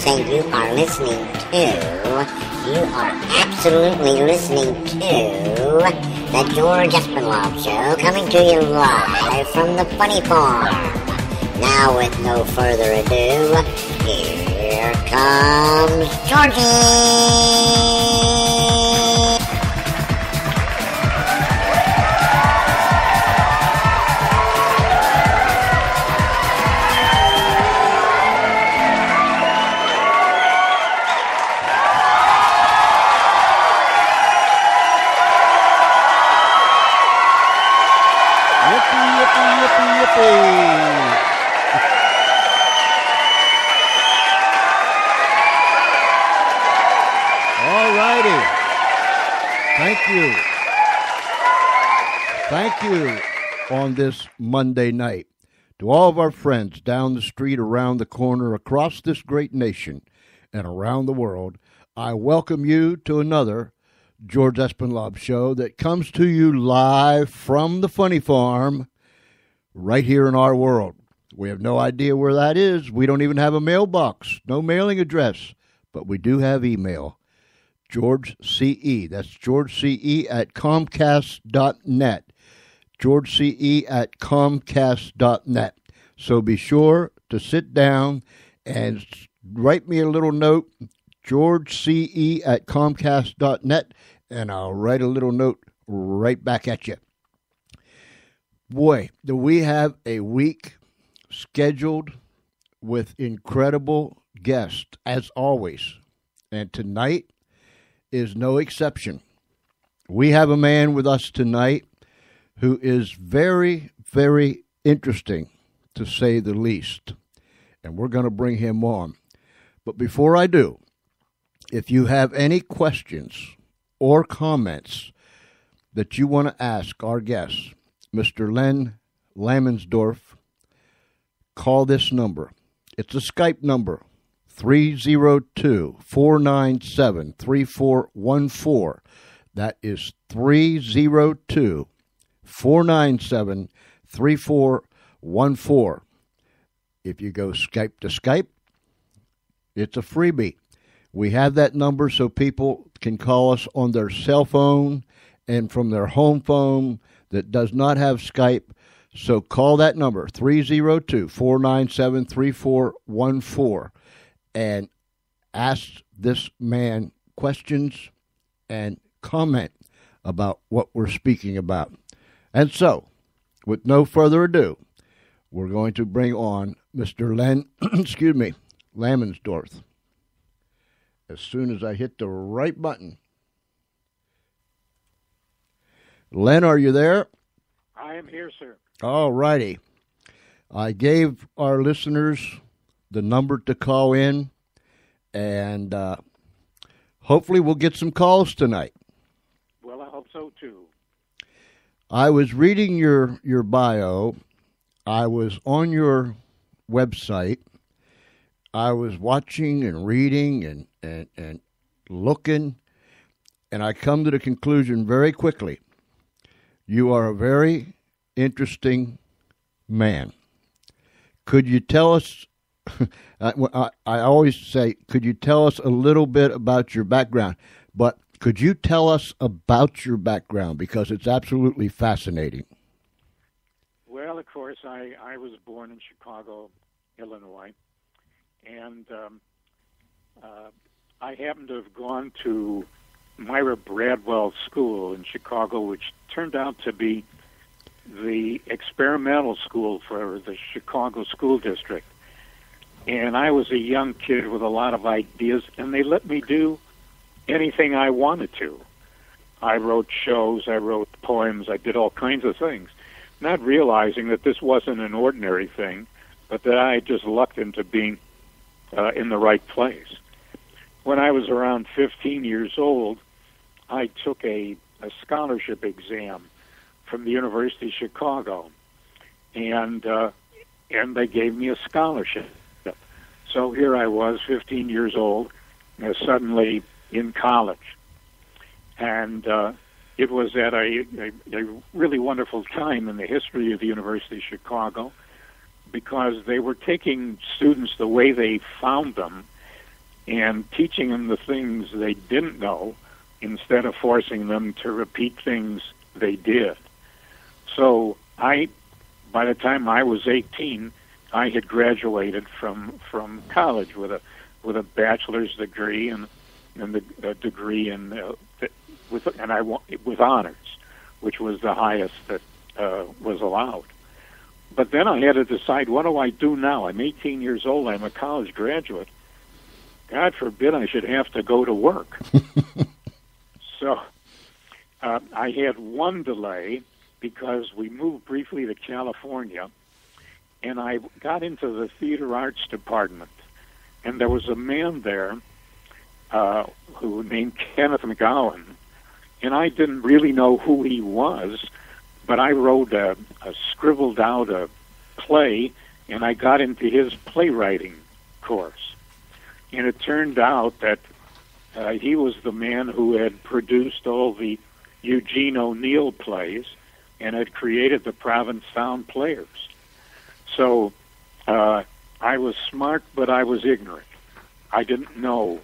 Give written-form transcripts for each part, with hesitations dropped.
say you are listening to, you are absolutely listening to the George Espinlove Show, coming to you live from the Funny Farm. Now, with no further ado, here comes Georgie! Thank you on this Monday night. To all of our friends down the street, around the corner, across this great nation, and around the world, I welcome you to another George Espinlove Show that comes to you live from the Funny Farm right here in our world. We have no idea where that is. We don't even have a mailbox, no mailing address, but we do have email. George C.E. That's George C.E. at Comcast.net. George C.E. at Comcast.net. So be sure to sit down and write me a little note, George C.E. at Comcast.net, and I'll write a little note right back at you. Boy, do we have a week scheduled with incredible guests, as always. And tonight is no exception. We have a man with us tonight who is very, very interesting, to say the least. And we're going to bring him on. But before I do, if you have any questions or comments that you want to ask our guest, Mr. Len Lamensdorf, call this number. It's a Skype number, 302-497-3414. That is 302-497-3414. If you go Skype to Skype, it's a freebie. We have that number so people can call us on their cell phone and from their home phone that does not have Skype. So call that number, 302-497-3414, and ask this man questions and comment about what we're speaking about. And so, with no further ado, we're going to bring on Mr. Len, Lamensdorf. As soon as I hit the right button. Len, are you there? I am here, sir. All righty. I gave our listeners the number to call in, and hopefully we'll get some calls tonight. Well, I hope so, too. I was reading your bio. I was on your website. I was watching and reading and looking, and I come to the conclusion very quickly. You are a very interesting man. Could you tell us, I always say, could you tell us a little bit about your background? But could you tell us about your background? Because it's absolutely fascinating. Well, of course, I was born in Chicago, Illinois. And I happened to have gone to Myra Bradwell School in Chicago, which turned out to be the experimental school for the Chicago School District. And I was a young kid with a lot of ideas, and they let me do anything I wanted to. I wrote shows, I wrote poems, I did all kinds of things, not realizing that this wasn't an ordinary thing, but that I just lucked into being in the right place. When I was around 15 years old, I took a scholarship exam from the University of Chicago, and they gave me a scholarship. So here I was, 15 years old, suddenly in college. And it was at a really wonderful time in the history of the University of Chicago, because they were taking students the way they found them, and teaching them the things they didn't know instead of forcing them to repeat things they did. So by the time I was 18, I had graduated from college with a bachelor's degree and a degree with honors, which was the highest that was allowed. But then I had to decide, what do I do now? I'm 18 years old. I'm a college graduate. God forbid I should have to go to work. So I had one delay because we moved briefly to California, and I got into the theater arts department. And there was a man there who named Kenneth McGowan, and I didn't really know who he was, but I wrote scribbled out a play, and I got into his playwriting course. And it turned out that he was the man who had produced all the Eugene O'Neill plays and had created the Provincetown Players. So I was smart, but I was ignorant. I didn't know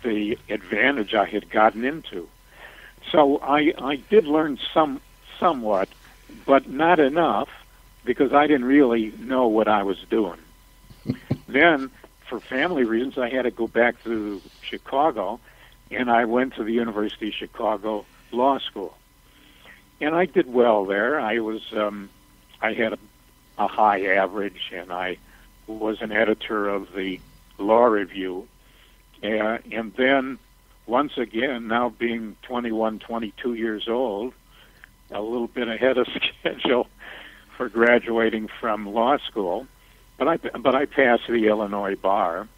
the advantage I had gotten into. So I did learn somewhat, but not enough, because I didn't really know what I was doing. Then, for family reasons, I had to go back to Chicago, and I went to the University of Chicago Law School. And I did well there. I had a high average, and I was an editor of the Law Review. And then, once again, now being 21, 22 years old, a little bit ahead of schedule for graduating from law school, but I passed the Illinois bar,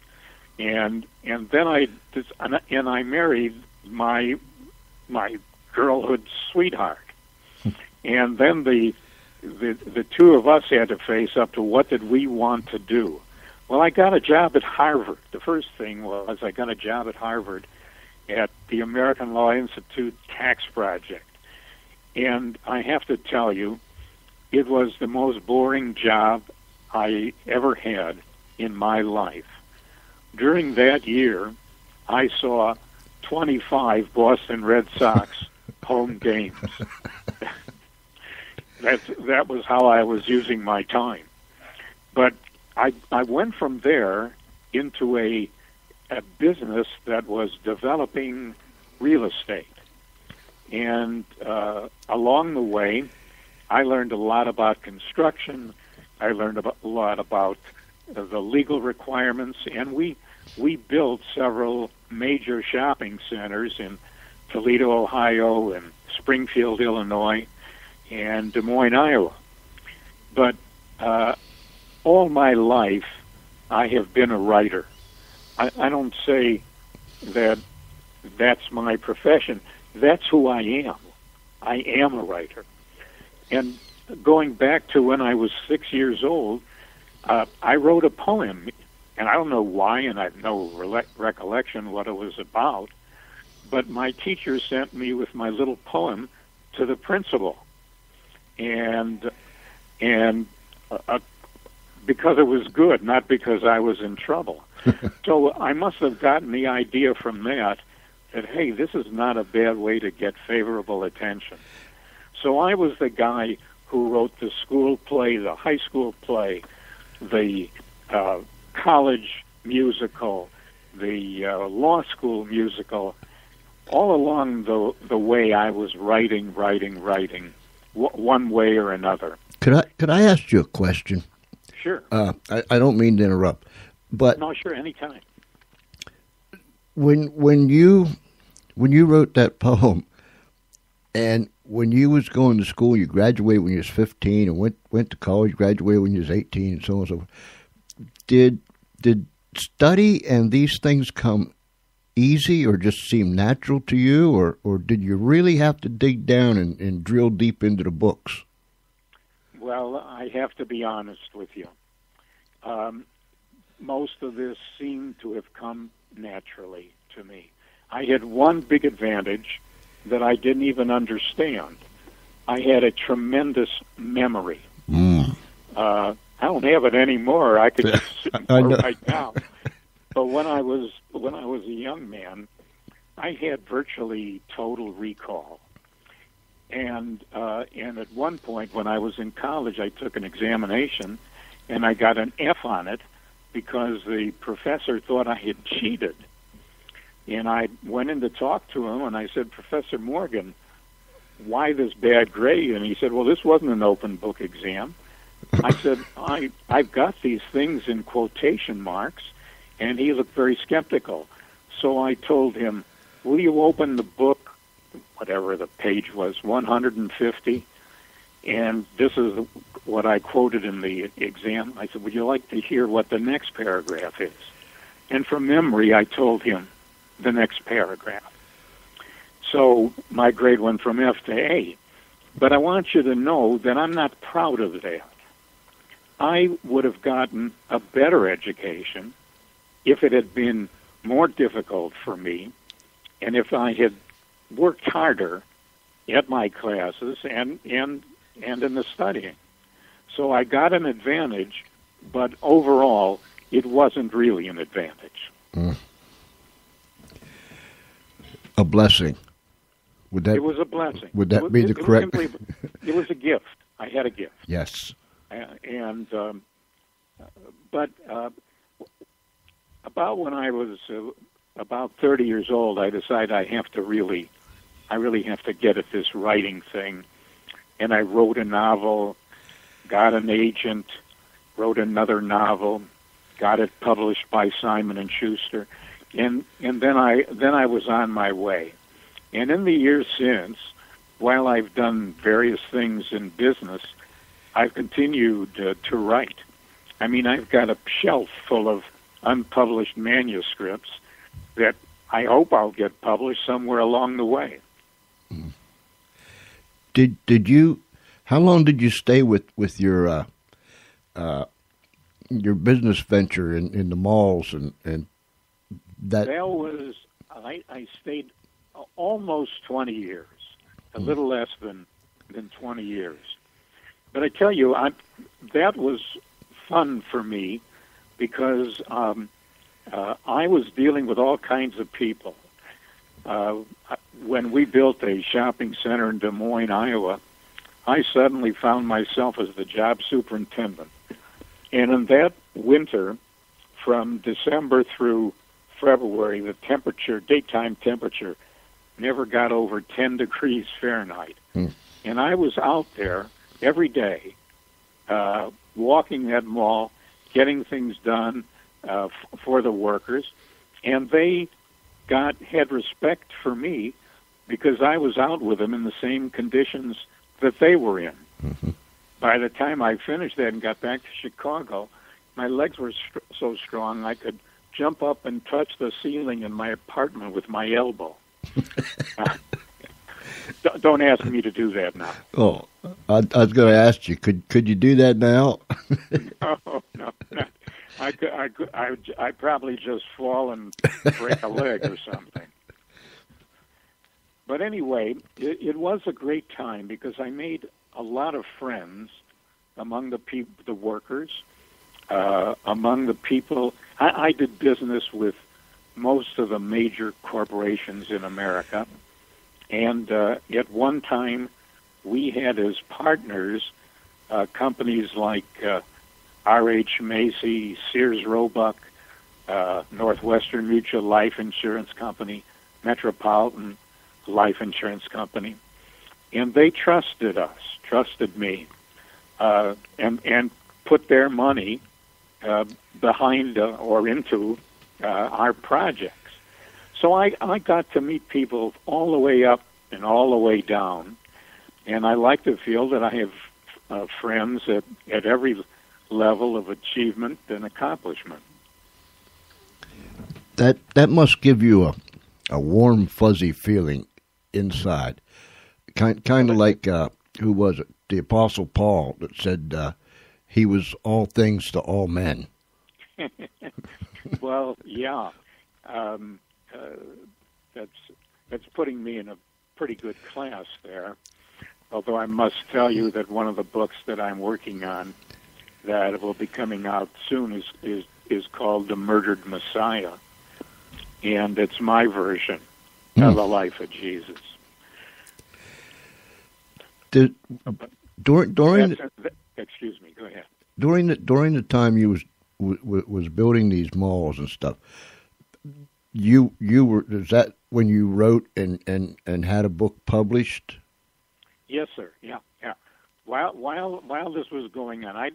and then I married my girlhood sweetheart, and then the two of us had to face up to what did we want to do. Well, I got a job at Harvard. The first thing was I got a job at Harvard at the American Law Institute Tax Project. And I have to tell you, it was the most boring job I ever had in my life. During that year, I saw 25 Boston Red Sox home games. That was how I was using my time. But I went from there into a business that was developing real estate. And along the way, I learned a lot about construction. I learned a lot about the legal requirements, and we built several major shopping centers in Toledo, Ohio, and Springfield, Illinois, and Des Moines, Iowa. But all my life, I have been a writer. I don't say that that's my profession. That's who I am. I am a writer. And going back to when I was 6 years old, I wrote a poem, and I don't know why, and I have no recollection what it was about, but my teacher sent me with my little poem to the principal. And because it was good, not because I was in trouble. So I must have gotten the idea from that, hey, this is not a bad way to get favorable attention. So I was the guy who wrote the school play, the high school play, the college musical, the law school musical. All along the way, I was writing, one way or another. Could I ask you a question? Sure. I don't mean to interrupt, but no, sure, anytime. When you wrote that poem, and when you was going to school, you graduated when you was 15, and went to college, graduated when you was 18, and so on and so forth. Did study and these things come easy, or just seem natural to you, or did you really have to dig down and drill deep into the books? Well, I have to be honest with you. Most of this seemed to have come naturally to me. I had one big advantage that I didn't even understand. I had a tremendous memory. I don't have it anymore. I could just sit right now. But when I was a young man, I had virtually total recall. And at one point when I was in college, I took an examination, and I got an F on it because the professor thought I had cheated. And I went in to talk to him, and I said, Professor Morgan, why this bad grade? And he said, well, this wasn't an open book exam. I said, I've got these things in quotation marks, and he looked very skeptical. So I told him, will you open the book, whatever the page was, 150? And this is what I quoted in the exam. I said, would you like to hear what the next paragraph is? And from memory, I told him the next paragraph. So my grade went from F to A. But I want you to know that I'm not proud of that. I would have gotten a better education if it had been more difficult for me, and if I had worked harder at my classes and in the studying. So I got an advantage, but overall, it wasn't really an advantage. A blessing. It was a blessing. Would that be the correct? It was a gift. I had a gift. Yes. But about when I was about 30 years old, I decided I really have to get at this writing thing. And I wrote a novel, got an agent, wrote another novel, got it published by Simon & Schuster, and then I was on my way. And in the years since, while I've done various things in business, I've continued to write. I mean, I've got a shelf full of unpublished manuscripts that I hope I'll get published somewhere along the way. Did you? How long did you stay with your business venture in the malls and that? That was I stayed almost 20 years, a little less than 20 years. But I tell you, that was fun for me because I was dealing with all kinds of people. When we built a shopping center in Des Moines, Iowa, I suddenly found myself as the job superintendent. And in that winter, from December through February, the daytime temperature, never got over 10 degrees Fahrenheit. And I was out there every day, walking that mall, getting things done for the workers, and they had respect for me because I was out with them in the same conditions that they were in. By the time I finished that and got back to Chicago, my legs were so strong I could jump up and touch the ceiling in my apartment with my elbow. Don't ask me to do that now. Oh, I was going to ask you, could you do that now? No. I'd probably just fall and break a leg or something. But anyway, it was a great time because I made a lot of friends among the workers, among the people. I did business with most of the major corporations in America, and at one time we had as partners companies like R.H. Macy, Sears Roebuck, Northwestern Mutual Life Insurance Company, Metropolitan Life Insurance Company, and they trusted me, and put their money behind or into our projects. So I got to meet people all the way up and all the way down, and I like to feel that I have friends at every level of achievement and accomplishment. That must give you a warm, fuzzy feeling inside, kind of like who was it? The Apostle Paul that said he was all things to all men. Well, yeah, that's putting me in a pretty good class there. Although I must tell you that one of the books that I'm working on that will be coming out soon is is called The Murdered Messiah, and it's my version of the life of Jesus. Excuse me. Go ahead. During the time you was building these malls and stuff, you were, is that when you wrote and had a book published? Yes, sir. Yeah. While this was going on, I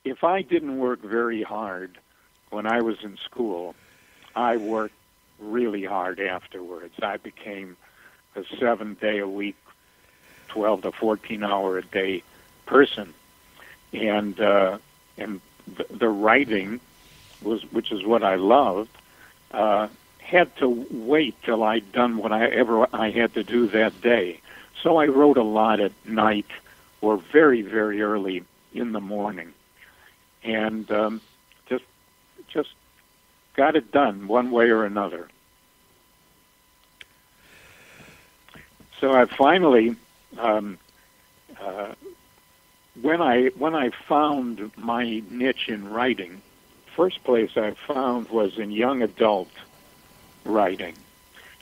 if I didn't work very hard when I was in school, I worked really hard afterwards. I became a 7-day-a-week, 12 to 14-hour-a-day person, and the writing which is what I loved, had to wait till I'd done whatever I had to do that day. So I wrote a lot at night or very, very early in the morning, and just got it done one way or another. So I finally, when I found my niche in writing, first place I found was in young adult writing.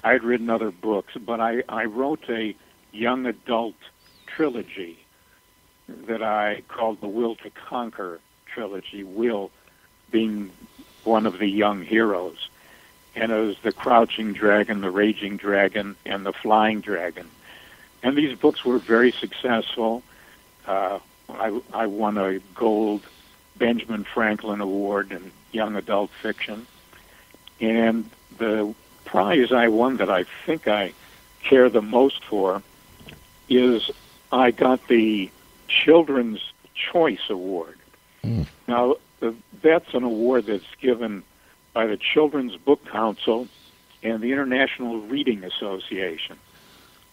I had written other books, but I wrote a young adult trilogy that I called the Will to Conquer trilogy, Will being one of the young heroes. And it was the Crouching Dragon, the Raging Dragon, and the Flying Dragon. And these books were very successful. I won a gold Benjamin Franklin Award in young adult fiction. And the prize I won that I think I care the most for is I got the Children's Choice Award. Now, that's an award that's given by the Children's Book Council and the International Reading Association.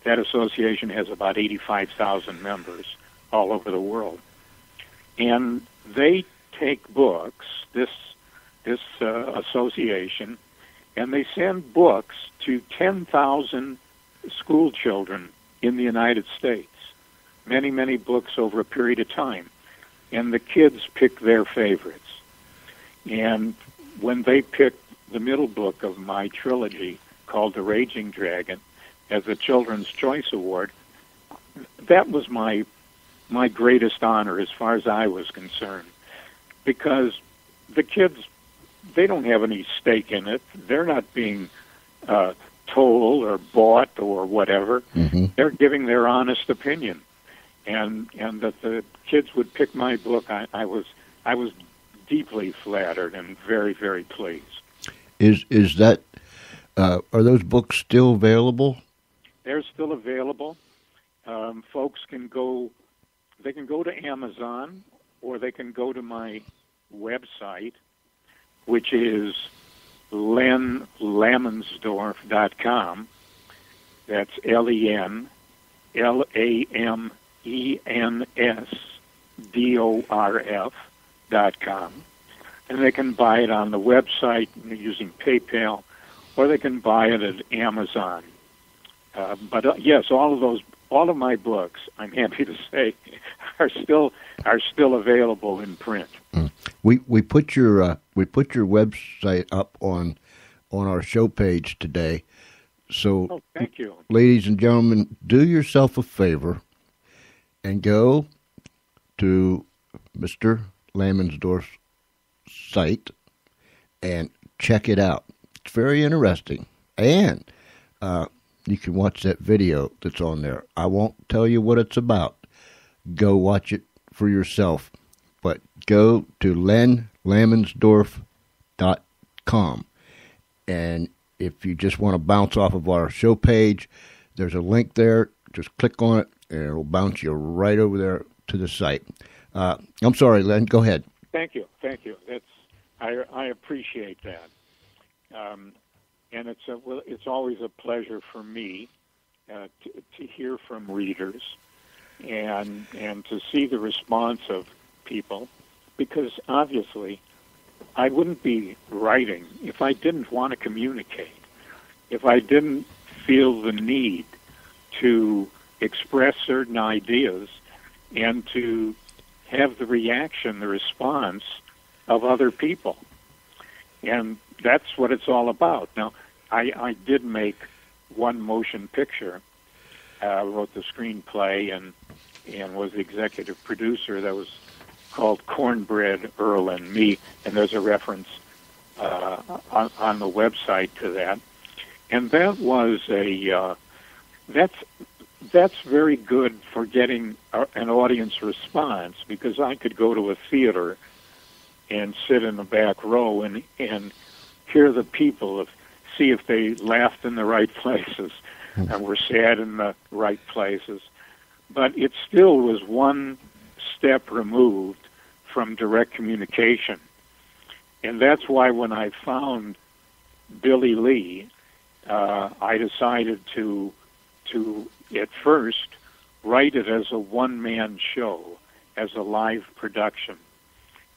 That association has about 85,000 members all over the world. And they take books, this association, and they send books to 10,000 school children in the United States. Many, many books over a period of time. And the kids pick their favorites. And when they picked the middle book of my trilogy, called The Raging Dragon, as the Children's Choice Award, that was my greatest honor as far as I was concerned. Because the kids, they don't have any stake in it. They're not being told or bought or whatever. Mm-hmm. They're giving their honest opinion. And that the kids would pick my book, I was deeply flattered and very, very pleased. Is that are those books still available? They're still available. Folks can go. They can go to Amazon, or they can go to my website, which is lenlamensdorf.com. That's LenLamensdorf.com. And they can buy it on the website using PayPal, or they can buy it at Amazon. Yes, all of my books, I'm happy to say, are still available in print. We put your website up on our show page today. So, thank you, ladies and gentlemen, do yourself a favor and go to Mr. Lamensdorf's site and check it out. It's very interesting, and you can watch that video that's on there. I won't tell you what it's about. Go watch it for yourself. But go to lenlamensdorf.com. And if you just want to bounce off of our show page, there's a link there. Just click on it, and it'll bounce you right over there to the site. I'm sorry, Len. Go ahead. Thank you. I appreciate that. And it's always a pleasure for me to hear from readers and to see the response of people, because obviously I wouldn't be writing if I didn't want to communicate, if I didn't feel the need to express certain ideas and to have the reaction, the response of other people. And that's what it's all about. Now, I did make one motion picture, wrote the screenplay, and was the executive producer. That was called Cornbread, Earl, and Me, and there's a reference on the website to that. And that was that's very good for getting an audience response, because I could go to a theater and sit in the back row and hear the people, see if they laughed in the right places and were sad in the right places. But it still was one step removed from direct communication. And that's why when I found Billy Lee, I decided to at first write it as a one-man show, as a live production.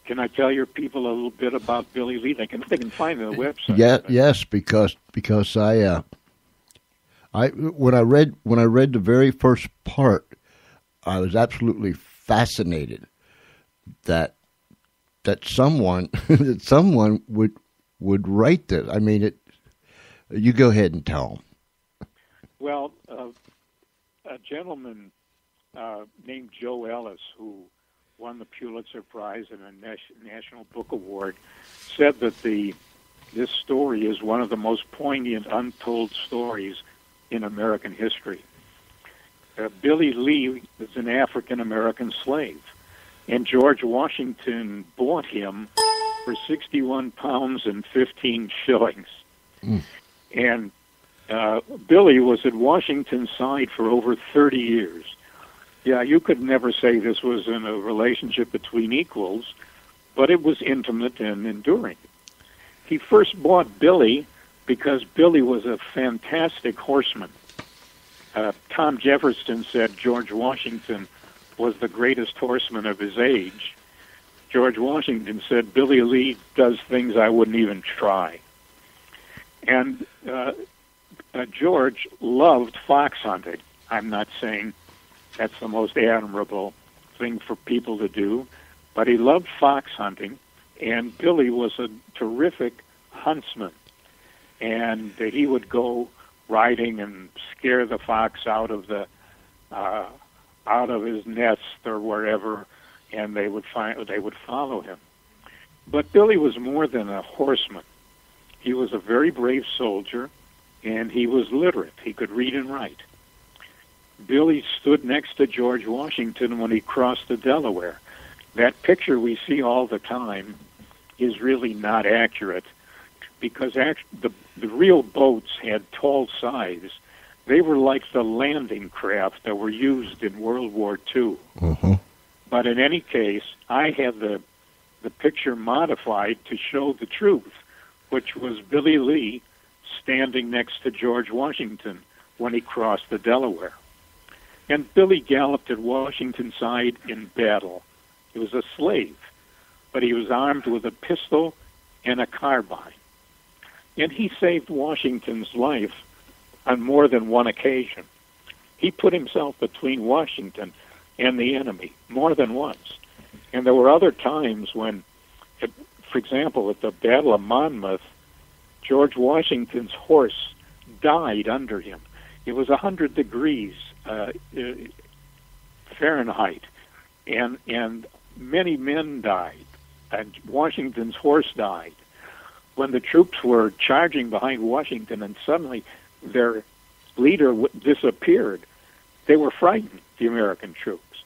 Can I tell your people a little bit about Billy Lee? They can find it on the website. Yeah, yes, because I when I read the very first part, I was absolutely fascinated that someone would write this. I mean, you go ahead and tell them. Well, a gentleman named Joe Ellis, who won the Pulitzer Prize and a National Book Award, said that this story is one of the most poignant untold stories in American history. Billy Lee was an African-American slave, and George Washington bought him for 61 pounds and 15 shillings. Mm. And Billy was at Washington's side for over 30 years. Yeah, you could never say this was in a relationship between equals, but it was intimate and enduring. He first bought Billy because Billy was a fantastic horseman. Tom Jefferson said George Washington was the greatest horseman of his age. George Washington said, Billy Lee does things I wouldn't even try. And George loved fox hunting. I'm not saying that's the most admirable thing for people to do, but he loved fox hunting, and Billy was a terrific huntsman. And he would go riding and scare the fox out of his nest or wherever, and they would follow him. But Billy was more than a horseman. He was a very brave soldier, and he was literate. He could read and write. Billy stood next to George Washington when he crossed the Delaware. That picture we see all the time is really not accurate, because the real boats had tall sides. They were like the landing craft that were used in World War II. Mm-hmm. But in any case, I had the picture modified to show the truth, which was Billy Lee standing next to George Washington when he crossed the Delaware. And Billy galloped at Washington's side in battle. He was a slave, but he was armed with a pistol and a carbine. And he saved Washington's life on more than one occasion. He put himself between Washington and the enemy more than once. And there were other times when, for example, at the Battle of Monmouth, George Washington's horse died under him. It was 100 degrees Fahrenheit, and many men died, and Washington's horse died. When the troops were charging behind Washington and suddenly their leader disappeared, they were frightened, the American troops.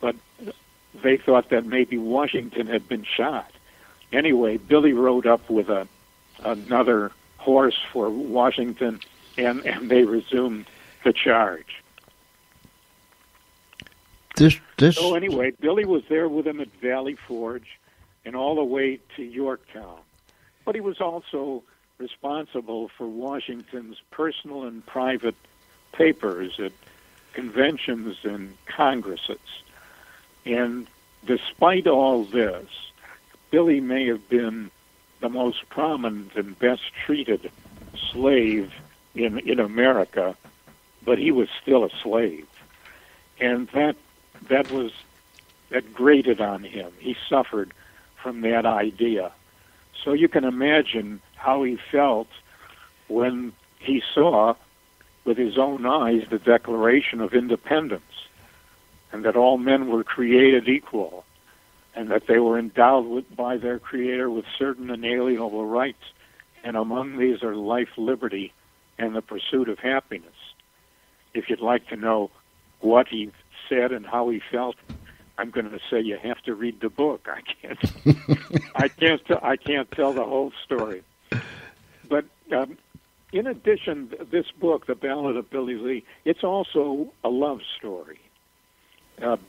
But they thought that maybe Washington had been shot. Anyway, Billy rode up with another horse for Washington, and they resumed the charge. So anyway, Billy was there with him at Valley Forge and all the way to Yorktown. But he was also responsible for Washington's personal and private papers at conventions and congresses. And despite all this, Billy may have been the most prominent and best treated slave in America, but he was still a slave. And that was that grated on him. He suffered from that idea. So you can imagine how he felt when he saw with his own eyes the Declaration of Independence, and that all men were created equal, and that they were endowed by their Creator with certain inalienable rights, and among these are life, liberty, and the pursuit of happiness. If you'd like to know what he said and how he felt, I'm going to say you have to read the book. I can't tell the whole story. But in addition, this book, The Ballad of Billy Lee, it's also a love story.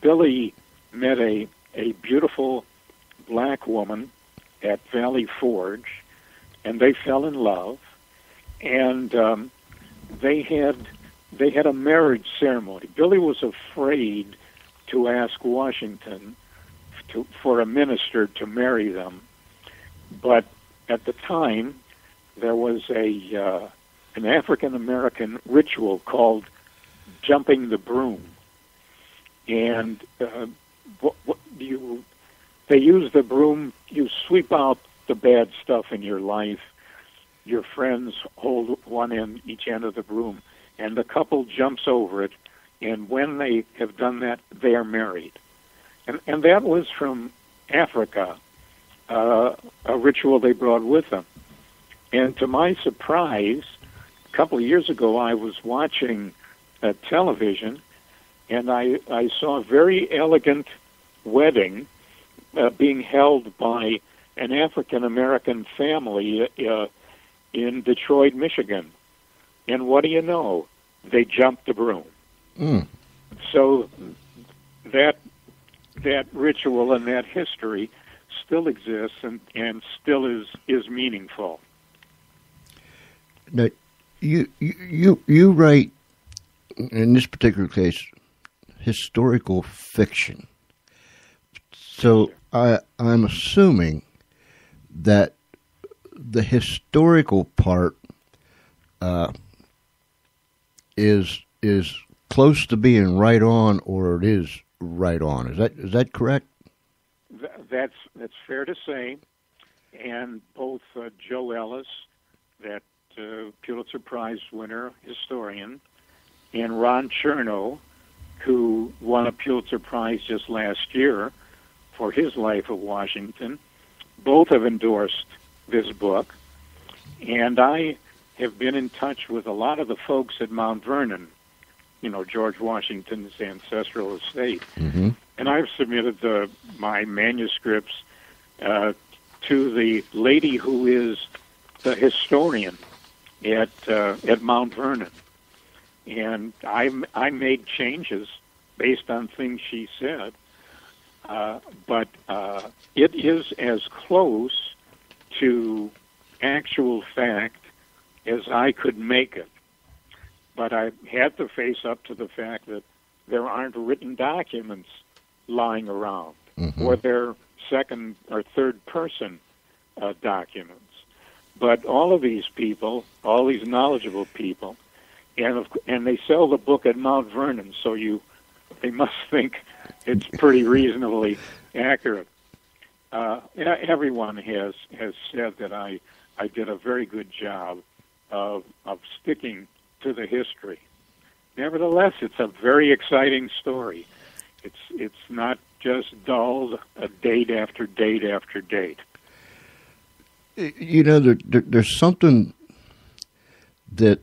Billy met a beautiful black woman at Valley Forge, and they fell in love, and they had a marriage ceremony. Billy was afraid to ask Washington for a minister to marry them, but at the time there was an African American ritual called jumping the broom, and they use the broom. You sweep out the bad stuff in your life. Your friends hold each end of the broom, and the couple jumps over it, and when they have done that, they are married. And that was from Africa, a ritual they brought with them. And to my surprise, a couple of years ago, I was watching television, and I saw a very elegant wedding being held by an African-American family in Detroit, Michigan. And what do you know? They jumped the broom. Mm. So that ritual and that history still exists and still is meaningful. Now, you write, in this particular case, historical fiction. So I'm assuming that the historical part is close to being right on, or it is right on. Is that correct? That's fair to say. And both Joe Ellis, that Pulitzer Prize winner historian, and Ron Chernow, who won a Pulitzer Prize just last year for his Life of Washington, both have endorsed this book. And I have been in touch with a lot of the folks at Mount Vernon, George Washington's ancestral estate. Mm-hmm. And I've submitted my manuscripts to the lady who is the historian at Mount Vernon. And I made changes based on things she said, but it is as close to actual fact as I could make it. But I had to face up to the fact that there aren't written documents lying around, mm-hmm. or they're second or third person documents. But all of these people, all these knowledgeable people, and they sell the book at Mount Vernon, so they must think it's pretty reasonably accurate. Everyone has said that I did a very good job of sticking to the history. Nevertheless, it's a very exciting story. It's not just dull, date after date after date. There's something that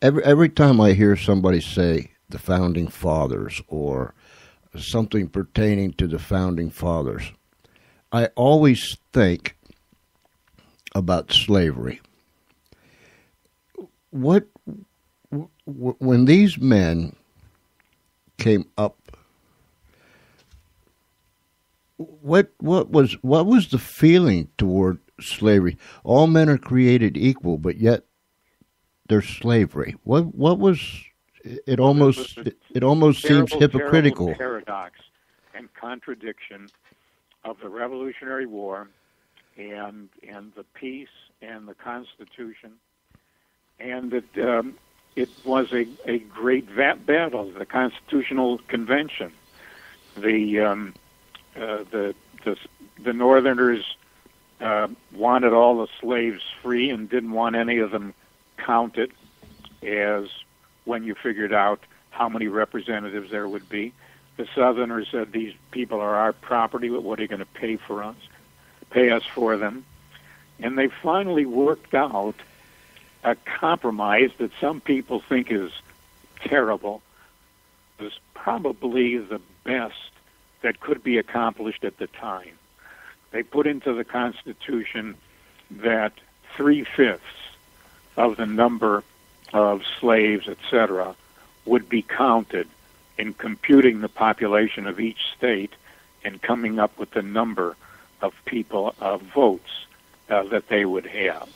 every time I hear somebody say the Founding Fathers or something pertaining to the Founding Fathers, I always think about slavery. When these men came up, what was the feeling toward slavery? All men are created equal, but yet there's slavery. What was it? Almost seems hypocritical. Terrible paradox and contradiction of the Revolutionary War and the peace and the Constitution, and that it was a great battle, the Constitutional Convention. The the Northerners wanted all the slaves free and didn't want any of them counted as when you figured out how many representatives there would be. The Southerners said, these people are our property, but what are you going to pay for us? Pay us for them. And they finally worked out a compromise that some people think is terrible. It was probably the best that could be accomplished at the time. They put into the Constitution that 3/5 of the number of slaves, etc., would be counted in computing the population of each state and coming up with the number of people, of votes that they would have.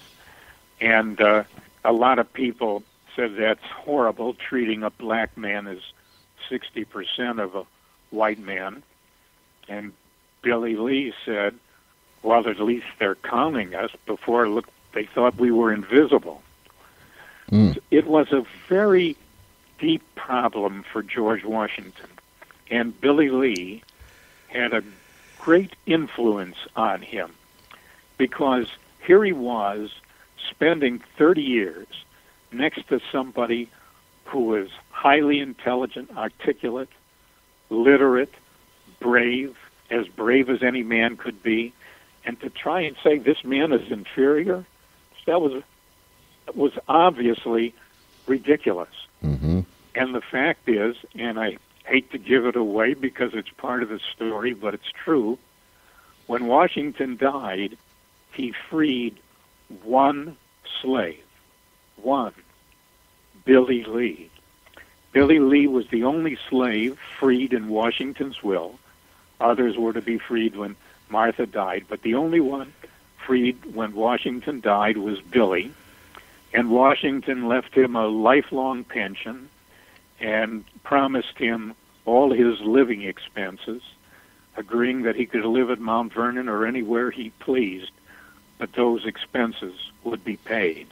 And a lot of people said that's horrible, treating a black man as 60% of a white man. And Billy Lee said, well, at least they're counting us. Before, look, they thought we were invisible. It was a very deep problem for George Washington. And Billy Lee had a great influence on him because here he was spending 30 years next to somebody who was highly intelligent, articulate, literate, brave as any man could be, and to try and say this man is inferior, that was obviously ridiculous. Mm-hmm. And the fact is, and I hate to give it away because it's part of the story, but it's true, when Washington died, he freed one slave, one, Billy Lee. Billy Lee was the only slave freed in Washington's will. Others were to be freed when Martha died, but the only one freed when Washington died was Billy. And Washington left him a lifelong pension and promised him all his living expenses, agreeing that he could live at Mount Vernon or anywhere he pleased, but those expenses would be paid.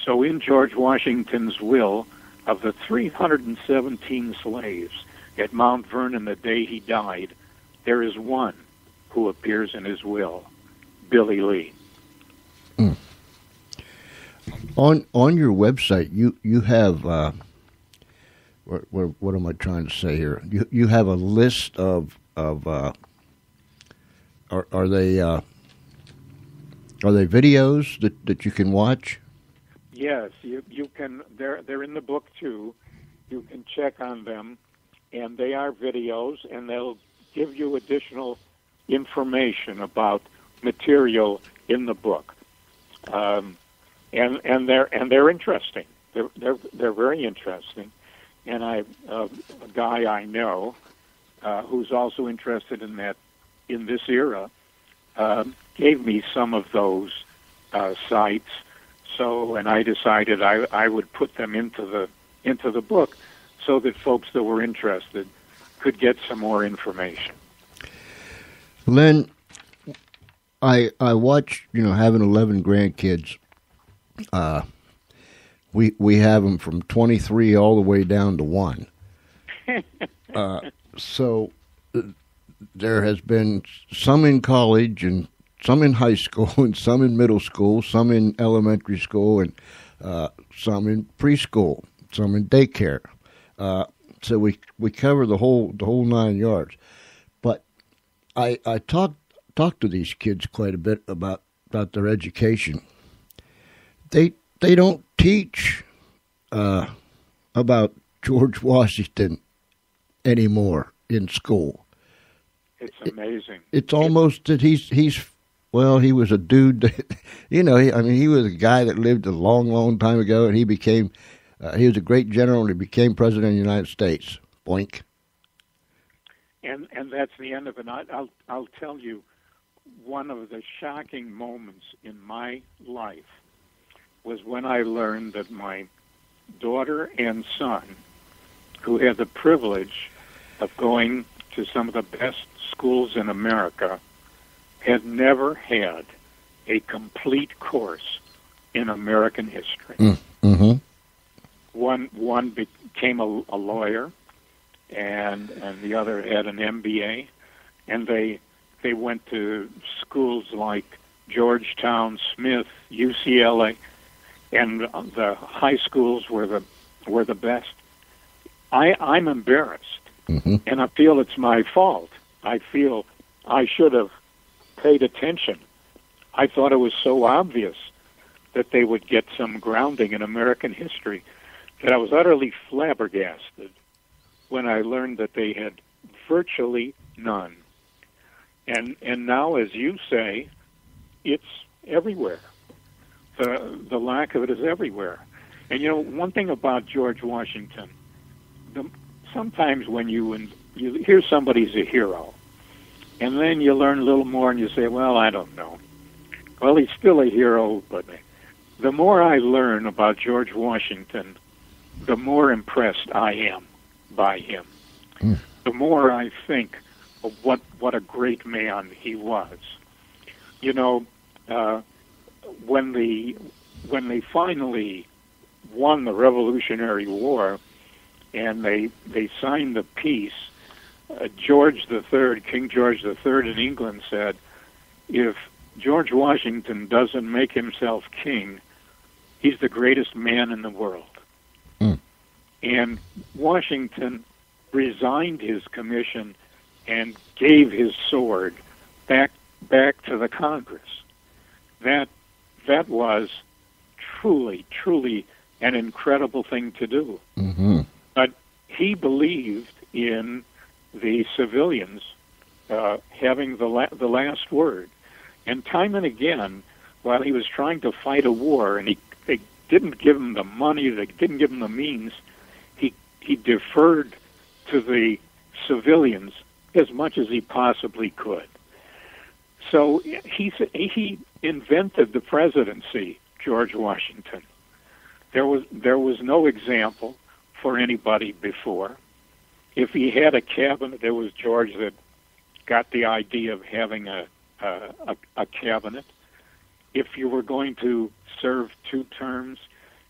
So in George Washington's will, of the 317 slaves at Mount Vernon the day he died, there is one who appears in his will, Billy Lee. Mm. On your website, you have what am I trying to say here? You have a list of are they videos that you can watch? Yes, you can. They're in the book too. You can check on them, and they are videos, and they'll give you additional information about material in the book. And they're interesting. They're very interesting. And a guy I know who's also interested in this era gave me some of those sites. So, and I decided I would put them into the book so that folks that were interested could get some more information. Len, I watch, having 11 grandkids. We have them from 23 all the way down to 1. So there has been some in college and some in high school and some in middle school, some in elementary school and some in preschool, some in daycare. So we cover the whole 9 yards. But I talk to these kids quite a bit about their education. They don't teach about George Washington anymore in school. It's amazing. It's almost that he was a dude that, he was a guy that lived a long, long time ago, and he was a great general, and he became president of the United States. Boink. And that's the end of it. I'll tell you, one of the shocking moments in my life was when I learned that my daughter and son, who had the privilege of going to some of the best schools in America, had never had a complete course in American history. Mm-hmm. One became a lawyer, and the other had an MBA, and they went to schools like Georgetown, Smith, UCLA, and the high schools were the best. I'm embarrassed, and I feel it's my fault. I feel I should have paid attention. I thought it was so obvious that they would get some grounding in American history that I was utterly flabbergasted when I learned that they had virtually none. And now, as you say, it's everywhere. The lack of it is everywhere. And one thing about George Washington, sometimes when you hear somebody's a hero, and then you learn a little more and you say, well, I don't know. Well, he's still a hero, but the more I learn about George Washington, the more impressed I am by him. The more I think of what a great man he was. When they finally won the Revolutionary War and they signed the peace, George III, King George III in England said, if George Washington doesn't make himself king, he's the greatest man in the world. And Washington resigned his commission and gave his sword back to the Congress. That was truly an incredible thing to do. But he believed in the civilians having the last word. And time and again, while he was trying to fight a war, and they didn't give him the money, they didn't give him the means, he deferred to the civilians as much as he possibly could. So he invented the presidency, George Washington. There was no example for anybody before. If he had a cabinet, it was George that got the idea of having a cabinet. If you were going to serve 2 terms,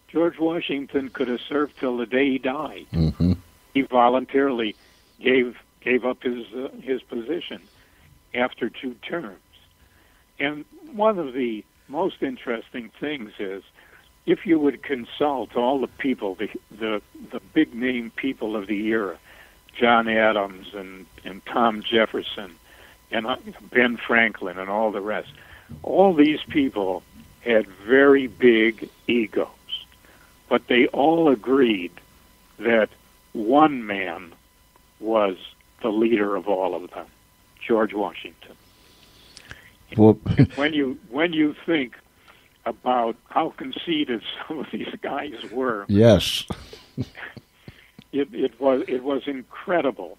George Washington could have served till the day he died. He voluntarily gave up his position after 2 terms. And one of the most interesting things is, if you would consult all the people, the big name people of the era, John Adams and Tom Jefferson and Ben Franklin and all the rest, all these people had very big egos, but they all agreed that one man was the leader of all of them, George Washington. Well, when you think about how conceited some of these guys were, yes, it was incredible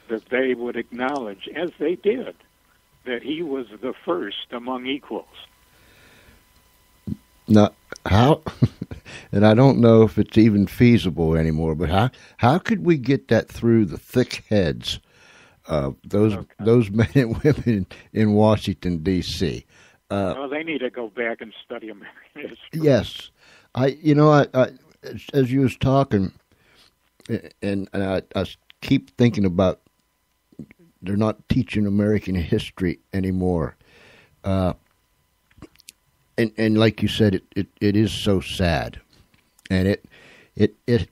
that they would acknowledge, as they did, that he was the first among equals. Now, how? And I don't know if it's even feasible anymore, but how could we get that through the thick heads of those men and women in Washington, D.C.? Well, they need to go back and study American history. Yes, I as you was talking, and I keep thinking about they're not teaching American history anymore. And like you said, it is so sad, and it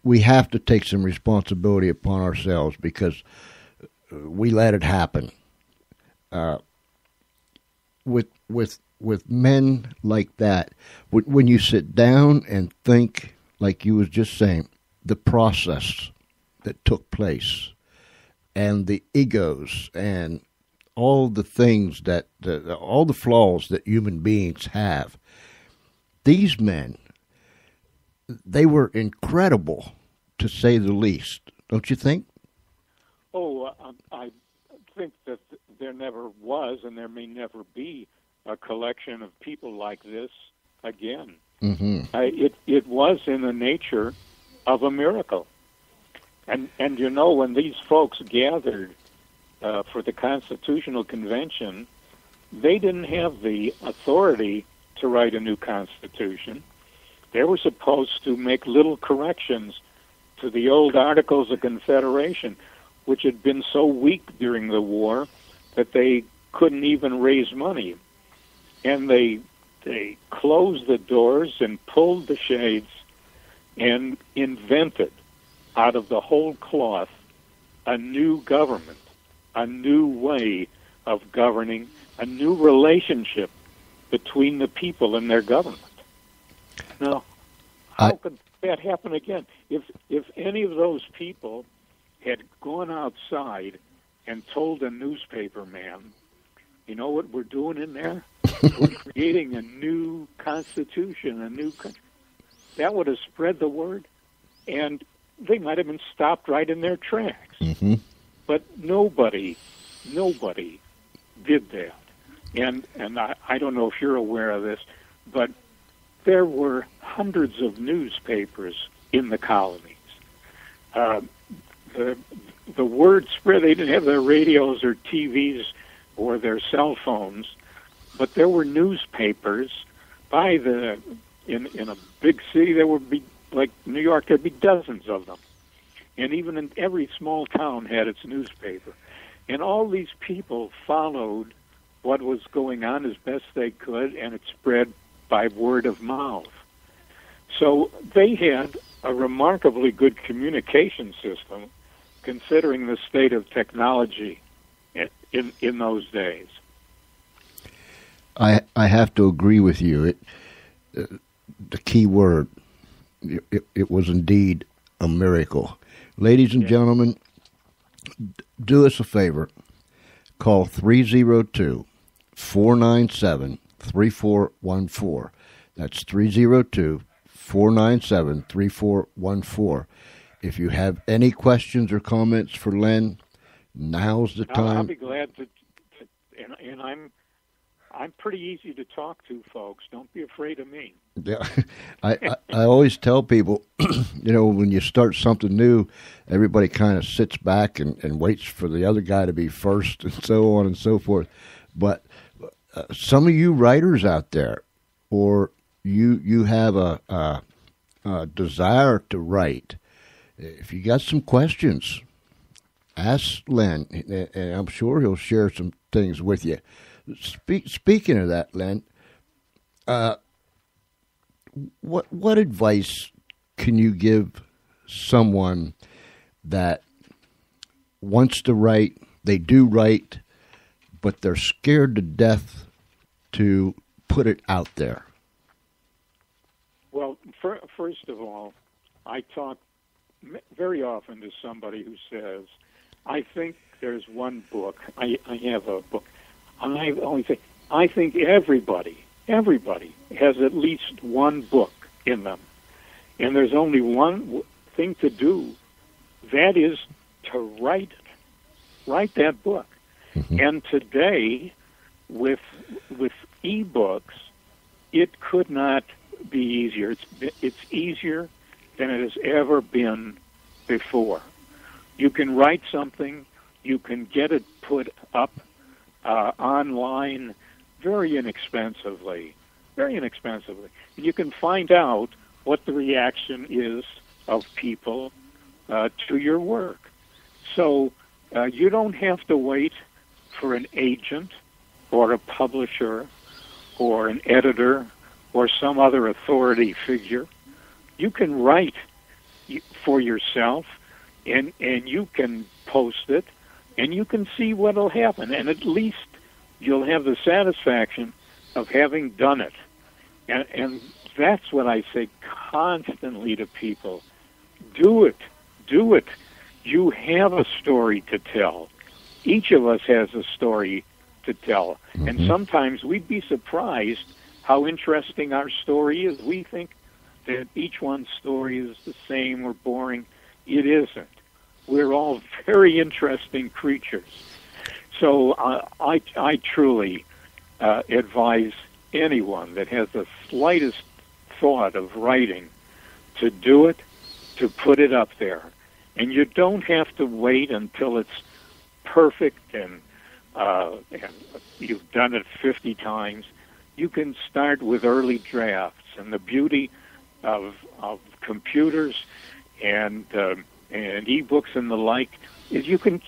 we have to take some responsibility upon ourselves because we let it happen. With men like that, when you sit down and think, like you was just saying, the process that took place, and the egos, and all the things that all the flaws that human beings have. These men, they were incredible, to say the least. Don't you think? Oh, I think that there never was, and there may never be, a collection of people like this again. It was in the nature of a miracle. And when these folks gathered for the Constitutional Convention, they didn't have the authority to write a new Constitution. They were supposed to make little corrections to the old Articles of Confederation, which had been so weak during the war that they couldn't even raise money. And they closed the doors and pulled the shades and invented out of the whole cloth a new government, a new way of governing, a new relationship between the people and their government. Now, how could that happen again? If any of those people had gone outside and told a newspaper man, you know what we're doing in there? We're creating a new constitution, a new country. That would have spread the word, and they might have been stopped right in their tracks. Mm-hmm. But nobody did that. And I don't know if you're aware of this, but there were hundreds of newspapers in the colonies. The word spread. They didn't have their radios or TVs or their cell phones, but there were newspapers in a big city. There would be, like New York, there'd be dozens of them. And even in every small town had its newspaper. And all these people followed what was going on as best they could, and it spread by word of mouth. So they had a remarkably good communication system, considering the state of technology in those days. I have to agree with you. The key word, it was indeed a miracle. Ladies and gentlemen, do us a favor. Call 302-497-3414. That's 302-497-3414. If you have any questions or comments for Len, now's the time. I'll be glad to and I'm pretty easy to talk to, folks. Don't be afraid of me. Yeah, I always tell people, when you start something new, everybody kind of sits back and waits for the other guy to be first, and so on and so forth. But some of you writers out there, or you have a desire to write, if you got some questions, ask Len, and I'm sure he'll share some things with you. Speaking of that, Len, what advice can you give someone that wants to write, they do write, but they're scared to death to put it out there? Well, first of all, I talk very often to somebody who says, I think there's one book. I have a book. And I always say, I think everybody has at least one book in them. And there's only one thing to do. That is to write it. Write that book. Mm-hmm. And today, with e-books, it could not be easier. It's easier than it has ever been before. You can write something, you can get it put up online very inexpensively. And you can find out what the reaction is of people to your work. So you don't have to wait for an agent or a publisher or an editor or some other authority figure. You can write for yourself, and you can post it, and you can see what will happen, and at least you'll have the satisfaction of having done it. And that's what I say constantly to people. Do it. You have a story to tell. Each of us has a story to tell. Mm-hmm. And sometimes we'd be surprised how interesting our story is. We think that each one's story is the same or boring. It isn't. We're all very interesting creatures. So I truly advise anyone that has the slightest thought of writing to do it, to put it up there. And you don't have to wait until it's perfect and you've done it 50 times. You can start with early drafts. And the beauty of computers and e-books and the like is you can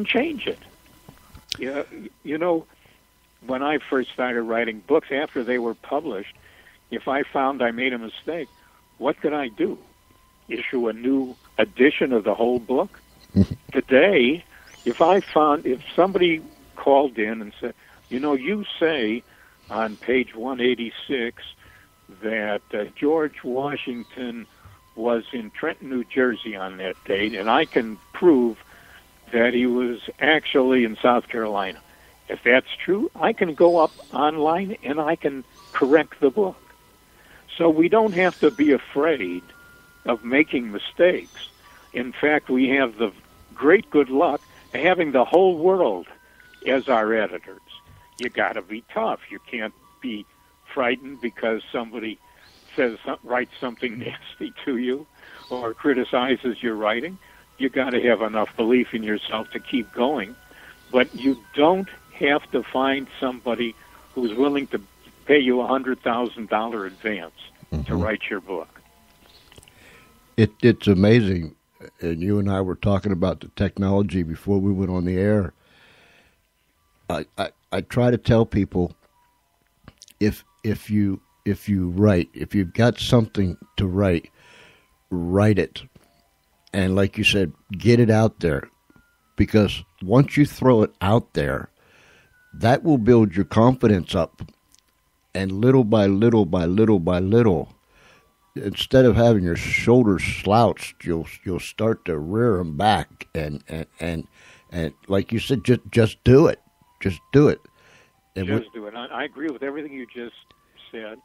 change it. Yeah, you know, when I first started writing books, after they were published, if I found I made a mistake, what could I do? Issue a new edition of the whole book? Today, if somebody called in and said, you know, you say on page 186 that George Washington was in Trenton, New Jersey on that date, and I can prove that he was actually in South Carolina. If that's true, I can go up online and I can correct the book. So we don't have to be afraid of making mistakes. In fact, we have the great good luck of having the whole world as our editors. You got to be tough. You can't be frightened because somebody writes something nasty to you or criticizes your writing. You got to have enough belief in yourself to keep going. But you don't have to find somebody who's willing to pay you $100,000 advance to write your book. It's amazing. And you and I were talking about the technology before we went on the air. I try to tell people if you write, if you've got something to write it. And like you said, get it out there. Because once you throw it out there, that will build your confidence up. And little by little by little by little, instead of having your shoulders slouched, you'll start to rear them back. And like you said, just do it. Just do it. And just do it. I agree with everything you just said.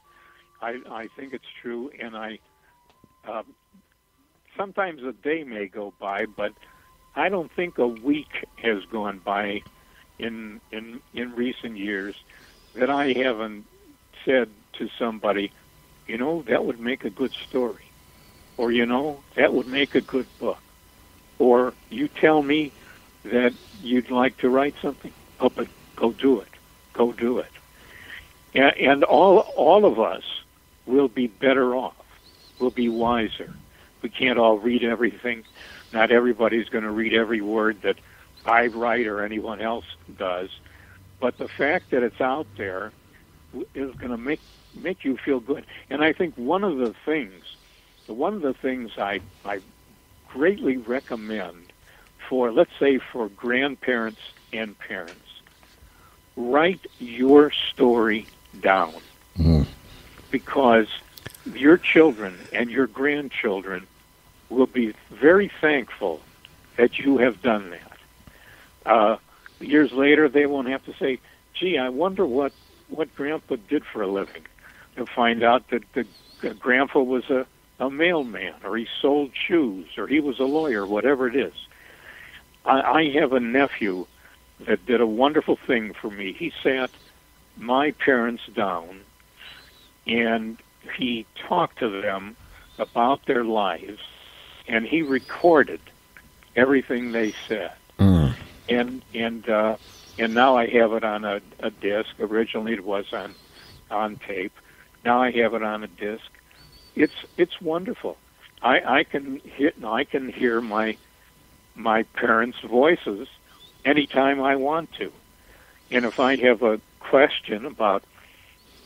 I think it's true, and sometimes a day may go by, but I don't think a week has gone by in recent years that I haven't said to somebody, you know, that would make a good story, or, you know, that would make a good book, or you tell me that you'd like to write something. Oh, but go do it. Go do it. And all of us will be better off. We'll be wiser. We can't all read everything. Not everybody's going to read every word that I write or anyone else does. But the fact that it's out there is going to make you feel good. And I think one of the things I greatly recommend for, let's say, for grandparents and parents, write your story down. Because your children and your grandchildren will be very thankful that you have done that. Years later, they won't have to say, gee, I wonder what Grandpa did for a living. They'll find out that Grandpa was a mailman, or he sold shoes, or he was a lawyer, whatever it is. I have a nephew that did a wonderful thing for me. He sat my parents down, and he talked to them about their lives, and he recorded everything they said. And now I have it on a disc. Originally it was on tape. Now I have it on a disc. It's wonderful. I can hear my parents' voices anytime I want to. And if I have a question about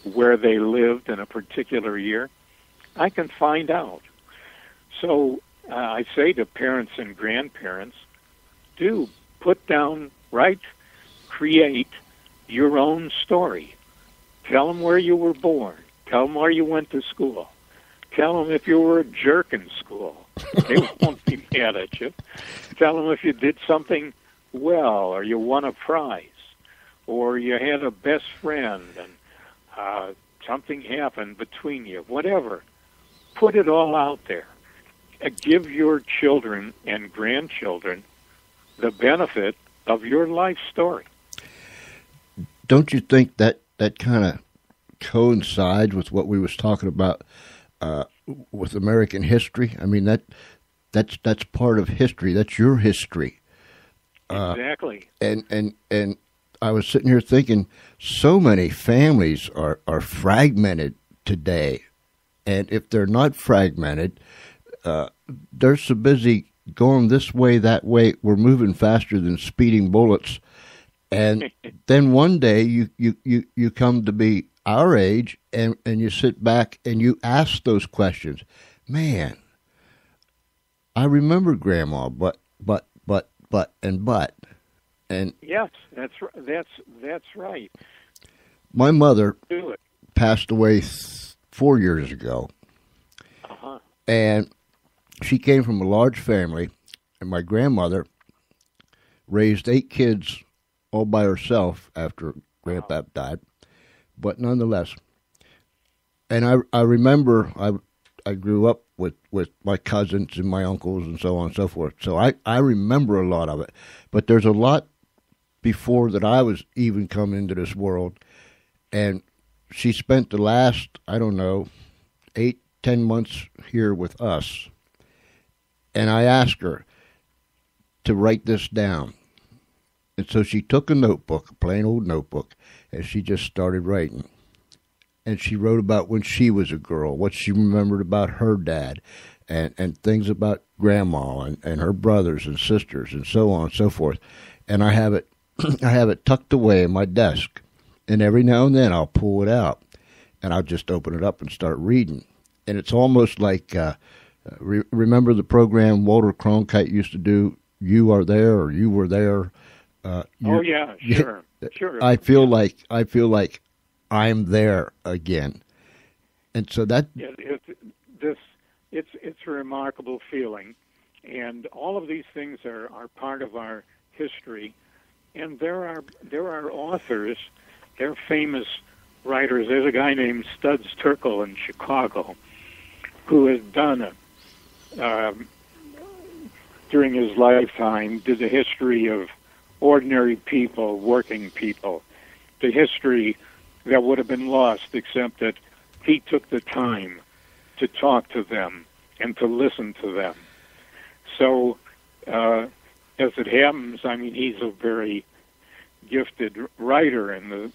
where they lived in a particular year, I can find out. So I say to parents and grandparents, do put down, write, create your own story. Tell them where you were born. Tell them where you went to school. Tell them if you were a jerk in school. They won't be mad at you. Tell them if you did something well, or you won a prize, or you had a best friend, and something happened between you, whatever. Put it all out there. Give your children and grandchildren the benefit of your life story. Don't you think that kind of coincides with what we was talking about with American history? I mean, that's part of history. That's your history. Exactly. And I was sitting here thinking, so many families are fragmented today. And if they're not fragmented, they're so busy going this way, that way. We're moving faster than speeding bullets. And then one day you come to be our age, and you sit back and you ask those questions. Man, I remember Grandma, but. And yes, that's right. My mother Do it. passed away 4 years ago, and she came from a large family, and my grandmother raised 8 kids all by herself after Grandpap died. But nonetheless, and I remember I grew up with my cousins and my uncles and so on and so forth. So I remember a lot of it. But there's a lot before that I was even coming into this world. And she spent the last, 8-10 months here with us. And I asked her to write this down. And so she took a notebook, a plain old notebook, and she just started writing. And she wrote about when she was a girl, what she remembered about her dad, and things about Grandma and her brothers and sisters and so on and so forth. And I have it tucked away in my desk. And every now and then I'll pull it out, and I'll just open it up and start reading. And it's almost like, remember the program Walter Cronkite used to do, You Are There or You Were There? Oh yeah, sure, sure. I feel like I'm there again, and so that it's a remarkable feeling, and all of these things are part of our history, and there are authors, there are famous writers. There's a guy named Studs Terkel in Chicago who has done during his lifetime did the history of ordinary people, working people, the history that would have been lost, except that he took the time to talk to them and to listen to them. So, as it happens, I mean, he's a very gifted writer, and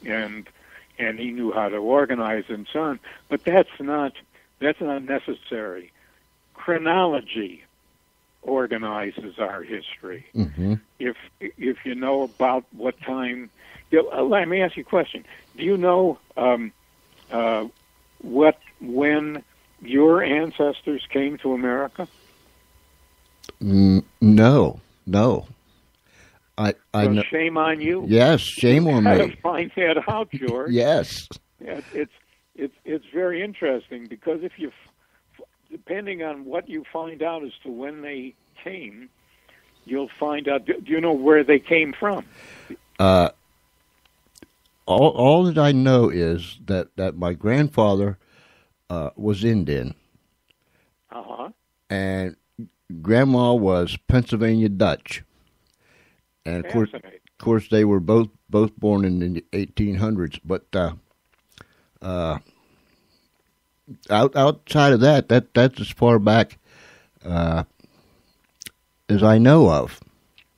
he knew how to organize and so on. But that's not necessary. Chronology organizes our history. Mm-hmm. If you know about what time, let me ask you a question. Do you know when your ancestors came to America? No. I know. Shame on you. Yes, shame on I me. gotta find that out, George. Yes. It's very interesting, because if you, depending on what you find out as to when they came, you'll find out. Do you know where they came from? All that I know is that my grandfather was Indian, and Grandma was Pennsylvania Dutch, and of course they were both born in the 1800s. But outside of that's as far back as I know of.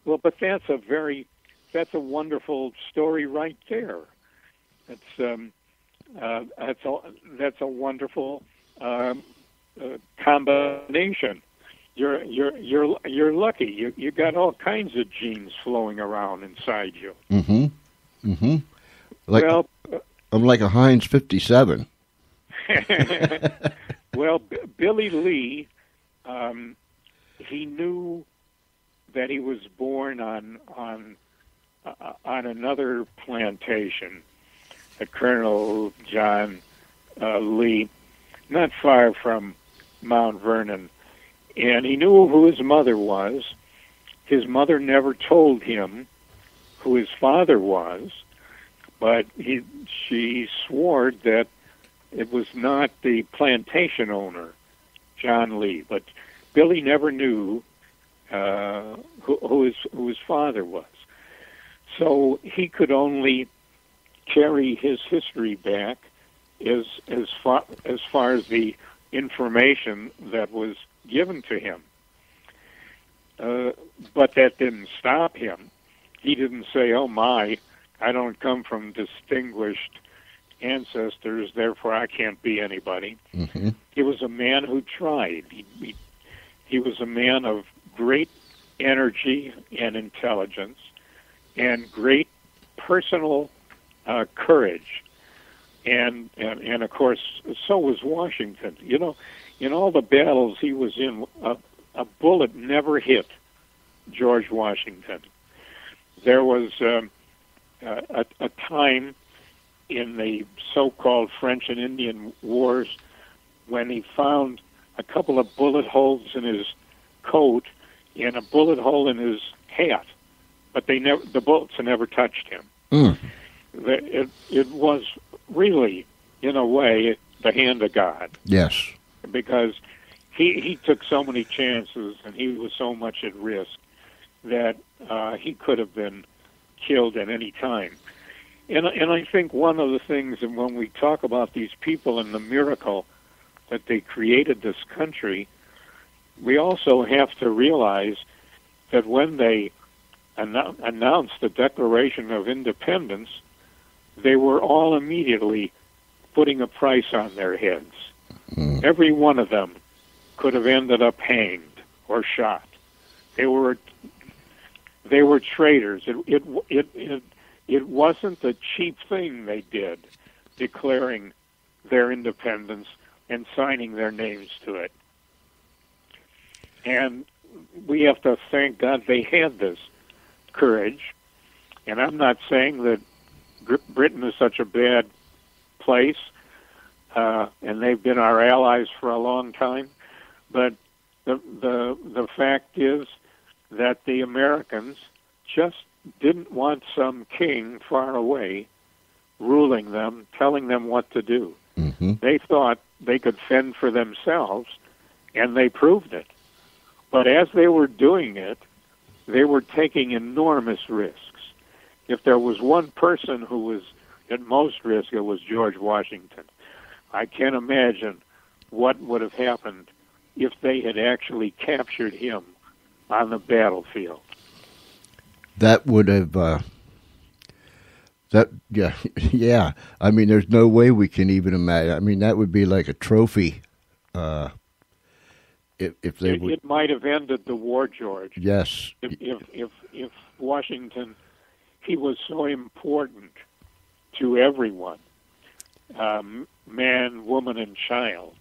Well, but that's a wonderful story right there. That's a wonderful combination. You're lucky. You got all kinds of genes flowing around inside you. Mm-hmm. Mm-hmm. I'm like a Heinz 57. Well, Billy Lee, he knew that he was born on another plantation, Colonel John Lee, not far from Mount Vernon, and he knew who his mother was. His mother never told him who his father was, but she swore that it was not the plantation owner, John Lee, but Billy never knew who his father was. So he could only carry his history back as far as the information that was given to him. But that didn't stop him. He didn't say, "Oh my, I don't come from distinguished ancestors, therefore I can't be anybody." Mm-hmm. He was a man who tried. He was a man of great energy and intelligence and great personal courage, and of course, so was Washington. You know, in all the battles he was in, a bullet never hit George Washington. There was a time in the so-called French and Indian Wars when he found a couple of bullet holes in his coat and a bullet hole in his hat, but the bullets never touched him. Mm. It was really, in a way, the hand of God. Yes. Because he took so many chances and he was so much at risk that he could have been killed at any time. And I think one of the things, and when we talk about these people and the miracle that they created this country, we also have to realize that when they announced the Declaration of Independence, they were all immediately putting a price on their heads. Mm. Every one of them could have ended up hanged or shot. They were traitors. It wasn't a cheap thing they did, declaring their independence and signing their names to it. And we have to thank God they had this courage. And I'm not saying that Britain is such a bad place, and they've been our allies for a long time, but the fact is that the Americans just didn't want some king far away ruling them, telling them what to do. Mm-hmm. They thought they could fend for themselves, and they proved it. But as they were doing it, they were taking enormous risks. If there was one person who was at most risk, it was George Washington. I can't imagine what would have happened if they had actually captured him on the battlefield. That would have, yeah. I mean, there's no way we can even imagine. I mean, that would be like a trophy. If they would, it might have ended the war, George. Yes. If Washington, he was so important to everyone, man, woman, and child,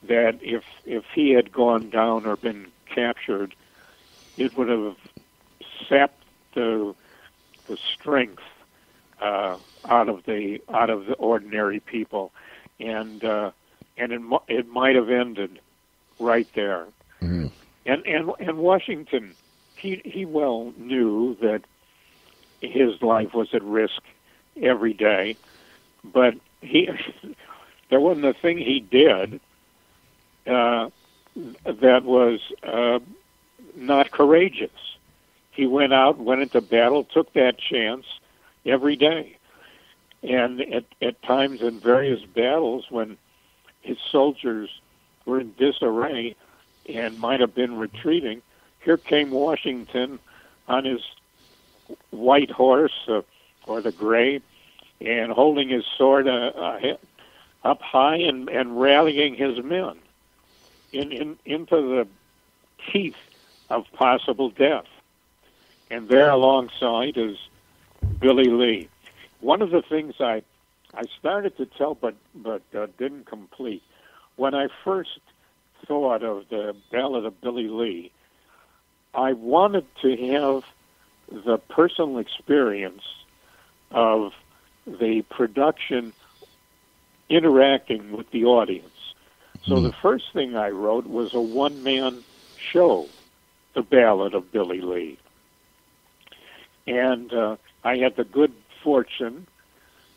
that if he had gone down or been captured, it would have sapped the strength out of the ordinary people, and it might have ended right there. Mm-hmm. And Washington, he well knew that his life was at risk every day, but there wasn't a thing he did that was not courageous. He went into battle, took that chance every day. And at times in various battles when his soldiers were in disarray and might have been retreating, here came Washington on his white horse, or the gray, and holding his sword up high and rallying his men into the teeth of possible death. And there alongside is Billy Lee. One of the things I started to tell but didn't complete. When I first thought of the Ballad of Billy Lee, I wanted to have the personal experience of the production interacting with the audience. So the first thing I wrote was a one-man show, The Ballad of Billy Lee. And I had the good fortune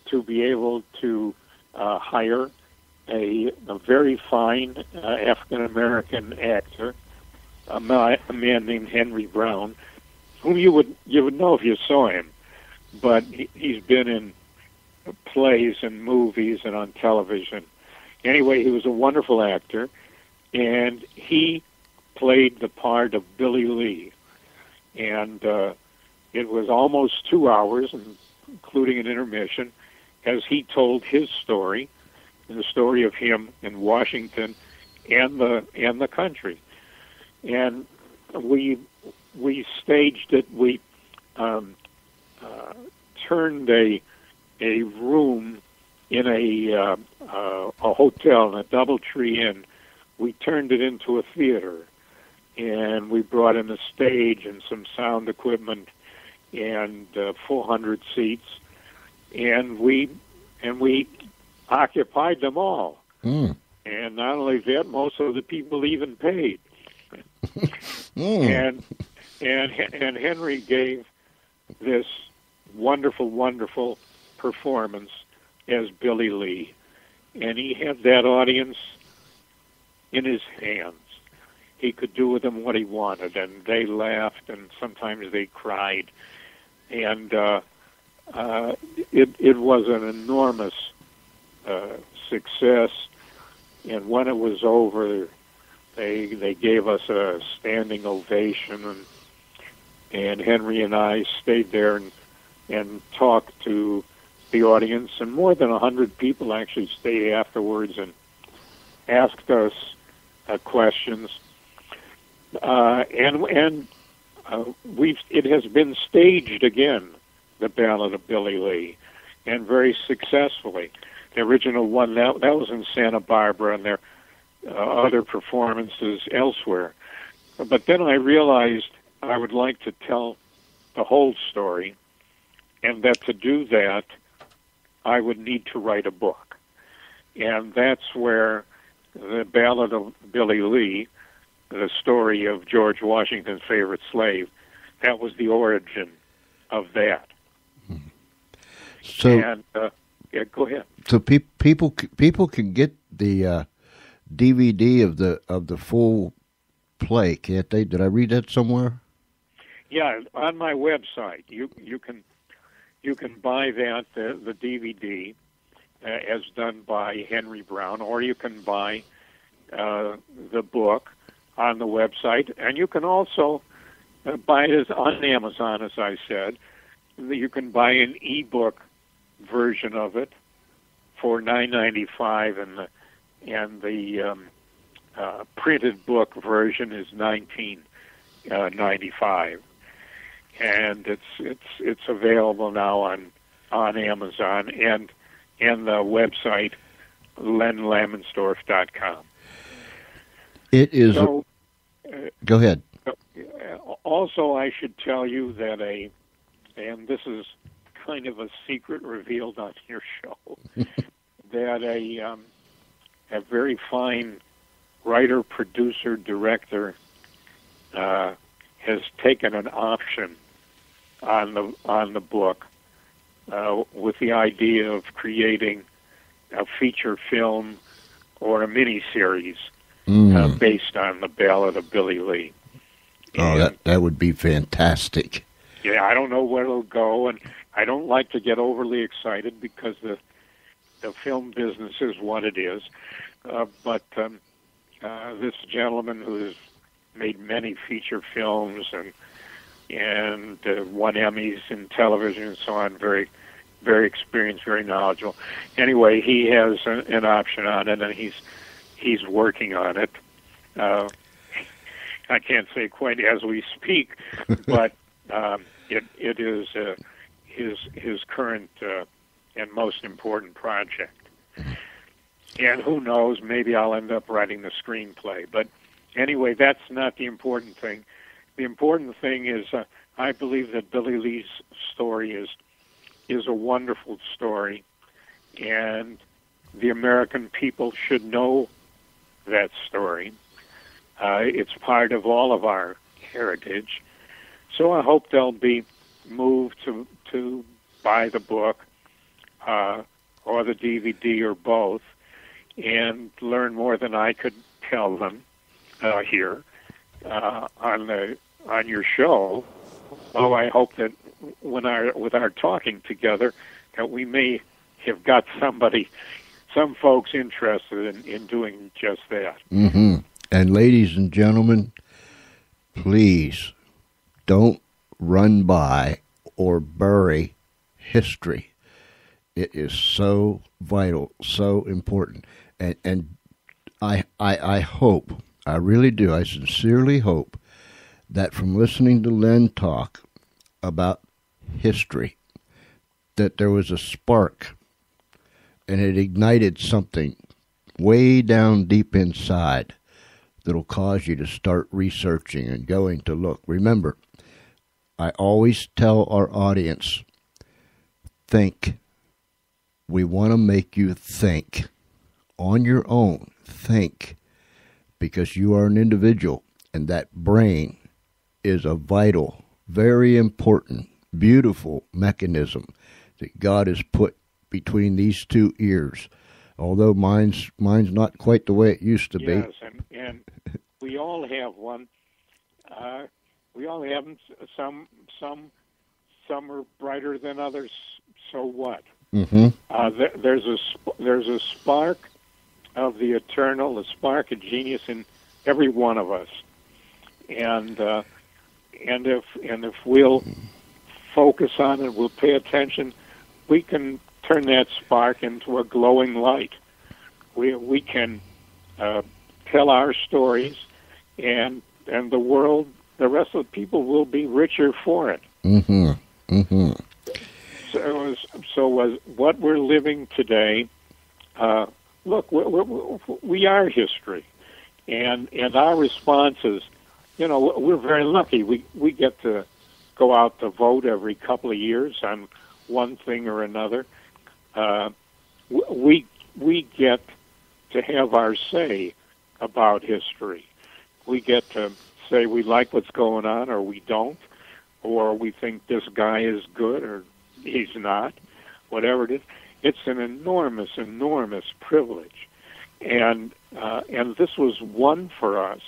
to be able to hire a very fine African-American actor, a man named Henry Brown, whom you would know if you saw him, but he's been in plays and movies and on television. Anyway, he was a wonderful actor, and he played the part of Billy Lee. And it was almost 2 hours, including an intermission, as he told his story, and the story of him in Washington and the country. And we staged it. We turned a room in a hotel, in a DoubleTree Inn. We turned it into a theater, and we brought in a stage and some sound equipment and 400 seats, and we occupied them all. Mm. And not only that, most of the people even paid. And Henry gave this wonderful, wonderful performance as Billy Lee, and he had that audience in his hands. He could do with them what he wanted, and they laughed, and sometimes they cried, and it was an enormous success. And when it was over, they gave us a standing ovation, and Henry and I stayed there and talked to the audience, and more than 100 people actually stayed afterwards and asked us questions. It has been staged again, the Ballad of Billy Lee, and very successfully. The original one, that was in Santa Barbara, and there are other performances elsewhere. But then I realized I would like to tell the whole story, and that to do that, I would need to write a book. And that's where the Ballad of Billy Lee, the story of George Washington's favorite slave, that was the origin of that. So, and yeah, go ahead. So people can get the DVD of the full play, can't they? Did I read that somewhere? Yeah, on my website, you can buy that the DVD as done by Henry Brown, or you can buy the book on the website, and you can also buy it on Amazon, as I said. You can buy an ebook version of it for $9.95, and the printed book version is $19.95, and it's available now on Amazon and the website lenlamensdorf.com. It is. So, go ahead. Also, I should tell you that and this is kind of a secret revealed on your show, that a very fine writer, producer, director has taken an option on the book with the idea of creating a feature film or a miniseries based on the Ballad of Billy Lee. Oh, that would be fantastic. Yeah, I don't know where it'll go, and I don't like to get overly excited because the film business is what it is. But this gentleman who has made many feature films and won Emmys in television and so on, very, very experienced, very knowledgeable. Anyway, he has an option on it, and he's working on it. I can't say quite as we speak, but it is his current and most important project. And who knows, maybe I'll end up writing the screenplay. But anyway, that's not the important thing. The important thing is I believe that Billy Lee's story is a wonderful story, and the American people should know that story. It's part of all of our heritage. So I hope they'll be moved to buy the book or the DVD or both and learn more than I could tell them here on your show. Oh, I hope that with our talking together, that we may have got some folks interested in doing just that. Mm-hmm. And ladies and gentlemen, please don't run by or bury history. It is so vital, so important. And I hope, I really do, I sincerely hope that from listening to Len talk about history, that there was a spark, and it ignited something way down deep inside that'll cause you to start researching and going to look. Remember, I always tell our audience, think. We want to make you think on your own. Think, because you are an individual, and that brain is a vital, very important, beautiful mechanism that God has put between these two ears. Although mine's not quite the way it used to be. Yes, and we all have one. We all have them. Some are brighter than others. So what? Mm-hmm. There's a spark of the eternal, a spark of genius in every one of us, and if we'll focus on it, we'll pay attention, we can turn that spark into a glowing light. We can tell our stories, and the world, the rest of the people, will be richer for it. Mm-hmm. Mm-hmm. So what we're living today. Look, we are history, and our responses. We're very lucky. We get to go out to vote every couple of years on one thing or another. We get to have our say about history. We get to say we like what's going on, or we don't, or we think this guy is good or he's not, whatever it is. It's an enormous, enormous privilege, and this was won for us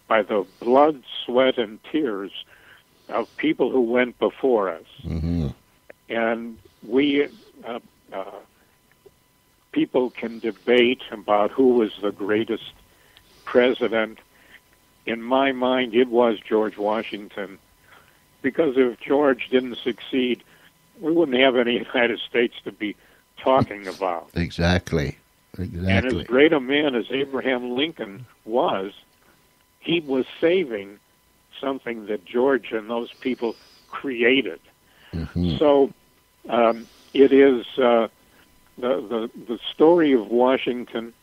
by the blood, sweat, and tears of people who went before us. Mm-hmm. And we people can debate about who was the greatest president. In my mind, it was George Washington, because if George didn't succeed, we wouldn't have any United States to be talking about. Exactly. And as great a man as Abraham Lincoln was, he was saving something that George and those people created. Mm-hmm. So it is the story of Washington,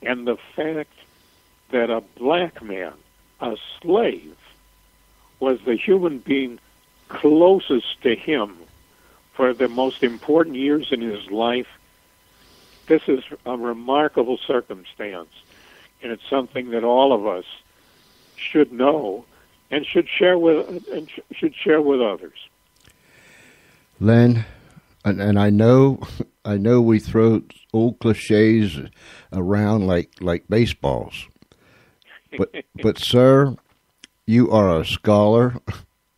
and the fact that a black man, a slave, was the human being closest to him for the most important years in his life. This is a remarkable circumstance, and it's something that all of us should know and should share with others. Len, and I know we throw old cliches around like baseballs, but sir, you are a scholar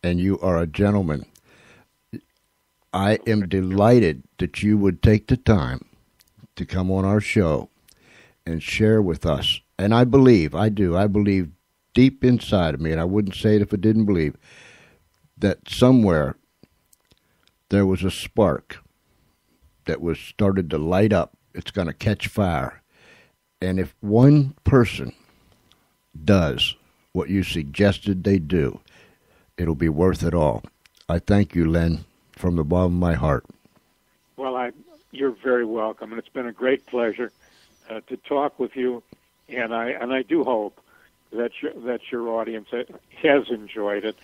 and you are a gentleman. I am delighted that you would take the time to come on our show and share with us. And I believe deep inside of me, and I wouldn't say it if I didn't believe, that somewhere there was a spark that was started to light up. It's going to catch fire. And if one person does what you suggested they do, it'll be worth it all. I thank you, Len, from the bottom of my heart. Well, you're very welcome, and it's been a great pleasure to talk with you. And I do hope that your audience has enjoyed it.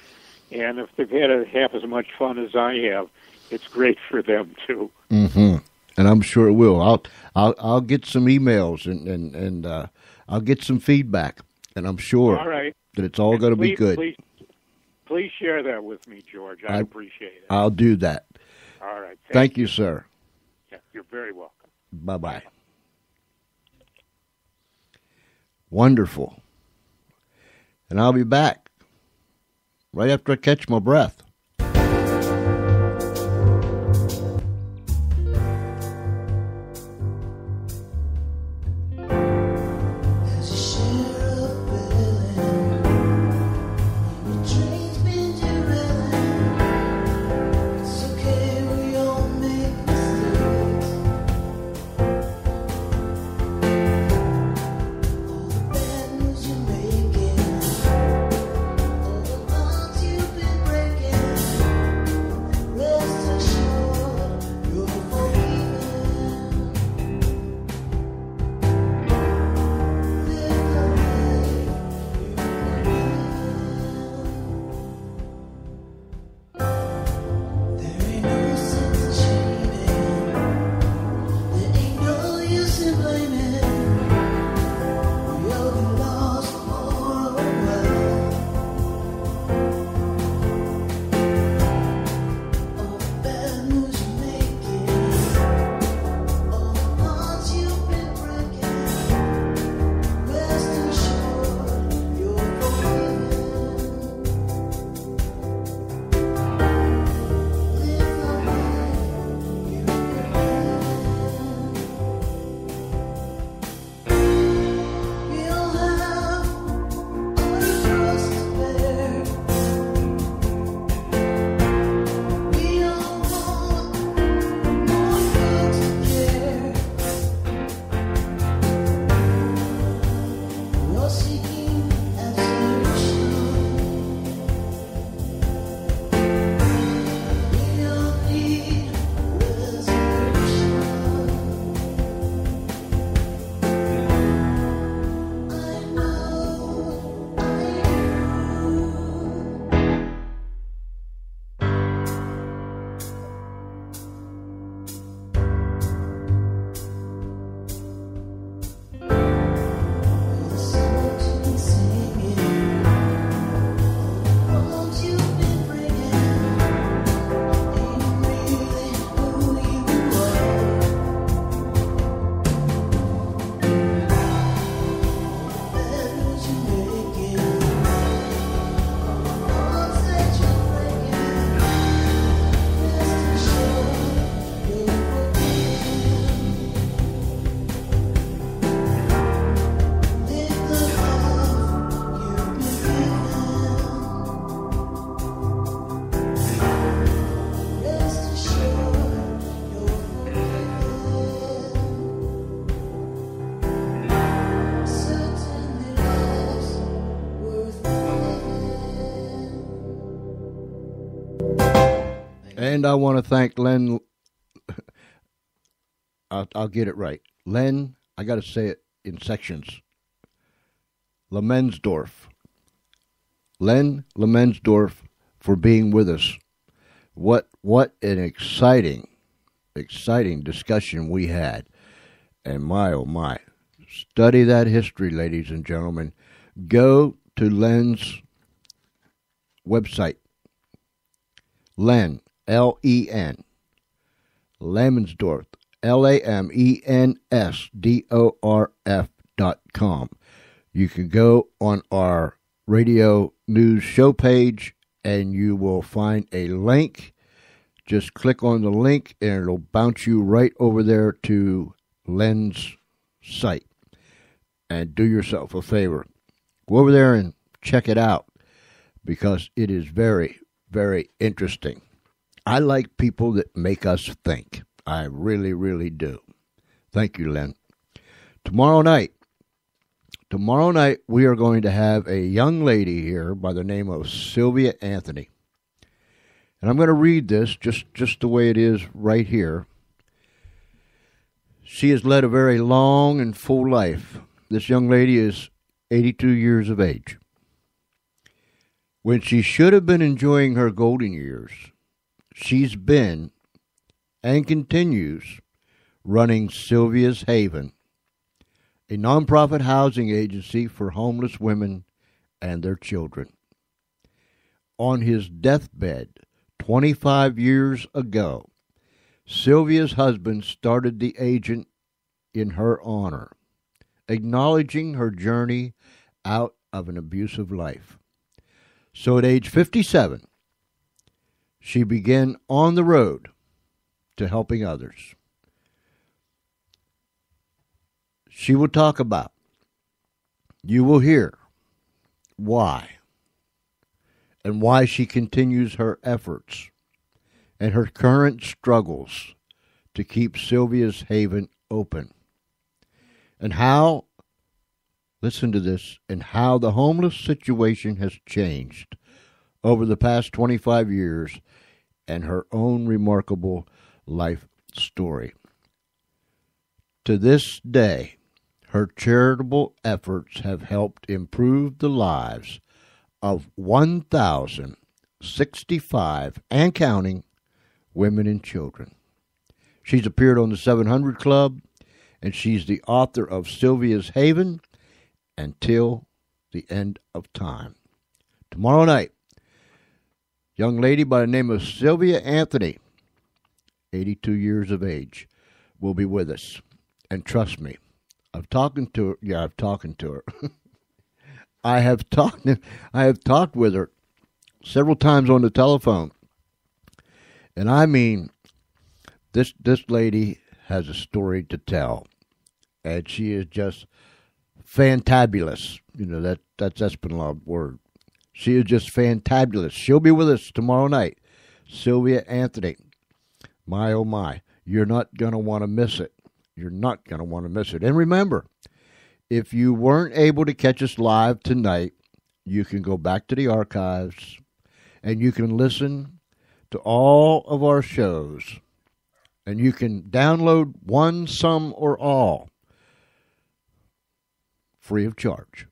And if they've had half as much fun as I have, it's great for them too. Mm-hmm. And I'm sure it will. I'll get some emails and I'll get some feedback, and I'm sure that it's all going to be good. Please share that with me, George. I appreciate it. I'll do that. All right. Thank you, sir. Yeah, you're very welcome. Bye-bye. Wonderful. And I'll be back right after I catch my breath. Breaking And I want to thank Len. I'll get it right. Len, I got to say it in sections. Lamensdorf. Len Lamensdorf for being with us. What an exciting discussion we had. And my, oh my, study that history, ladies and gentlemen. Go to Len's website. Len, L-E-N, Lamensdorf, LAMENSDORF.com. You can go on our radio news show page and you will find a link. Just click on the link and it'll bounce you right over there to Len's site. And do yourself a favor. Go over there and check it out because it is very, very interesting. I like people that make us think. I really, really do. Thank you, Len. Tomorrow night, we are going to have a young lady here by the name of Sylvia Anthony. And I'm going to read this just the way it is right here. She has led a very long and full life. This young lady is 82 years of age. When she should have been enjoying her golden years, she's been and continues running Sylvia's Haven, a nonprofit housing agency for homeless women and their children. On his deathbed 25 years ago, Sylvia's husband started the agent in her honor, acknowledging her journey out of an abusive life. So at age 57, she began on the road to helping others. She will talk about, you will hear why, and why she continues her efforts and her current struggles to keep Sylvia's Haven open. And how, listen to this, and how the homeless situation has changed over the past 25 years and her own remarkable life story. To this day, her charitable efforts have helped improve the lives of 1,065 and counting women and children. She's appeared on the 700 Club, and she's the author of Sylvia's Haven, Until the End of Time. Tomorrow night, young lady by the name of Sylvia Anthony, 82 years of age, will be with us. And trust me, I've talked to her. Yeah, I've talked to her. I have talked with her several times on the telephone. And I mean, this lady has a story to tell. And she is just fantabulous. You know, that's Espinal word. She is just fantabulous. She'll be with us tomorrow night. Sylvia Anthony. My, oh my. You're not going to want to miss it. You're not going to want to miss it. And remember, if you weren't able to catch us live tonight, you can go back to the archives and you can listen to all of our shows. And you can download one, some, or all free of charge.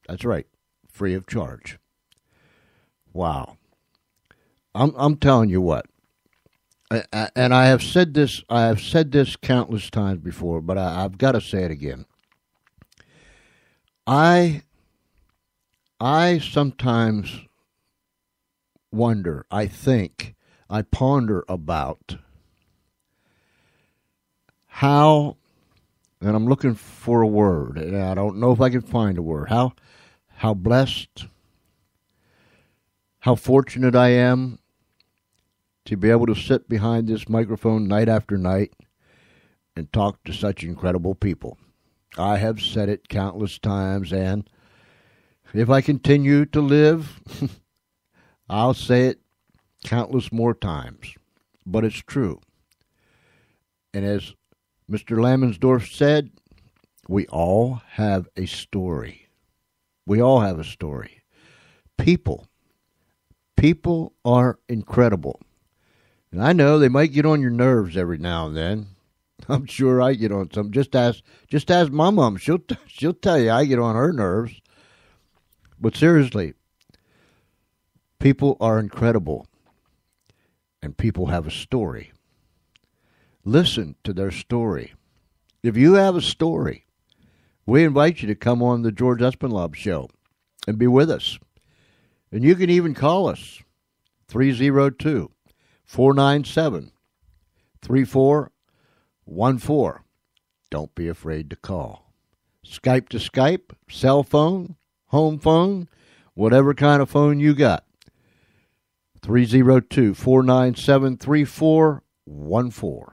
That's right, free of charge. Wow. I'm telling you what. And I have said this countless times before, but I've got to say it again. I sometimes wonder, I ponder about how, and I'm looking for a word, and I don't know if I can find a word, how blessed, how fortunate I am to be able to sit behind this microphone night after night and talk to such incredible people. I have said it countless times, and if I continue to live, I'll say it countless more times. But it's true. And as Mr. Lamensdorf said, we all have a story. We all have a story. People are incredible. And I know they might get on your nerves every now and then. I'm sure I get on some. Just ask my mom. She'll tell you I get on her nerves. But seriously, people are incredible, and people have a story. Listen to their story. If you have a story, we invite you to come on the George Espinlab Show and be with us. And you can even call us, 302-497-3414. Don't be afraid to call. Skype to Skype, cell phone, home phone, whatever kind of phone you got. 302-497-3414.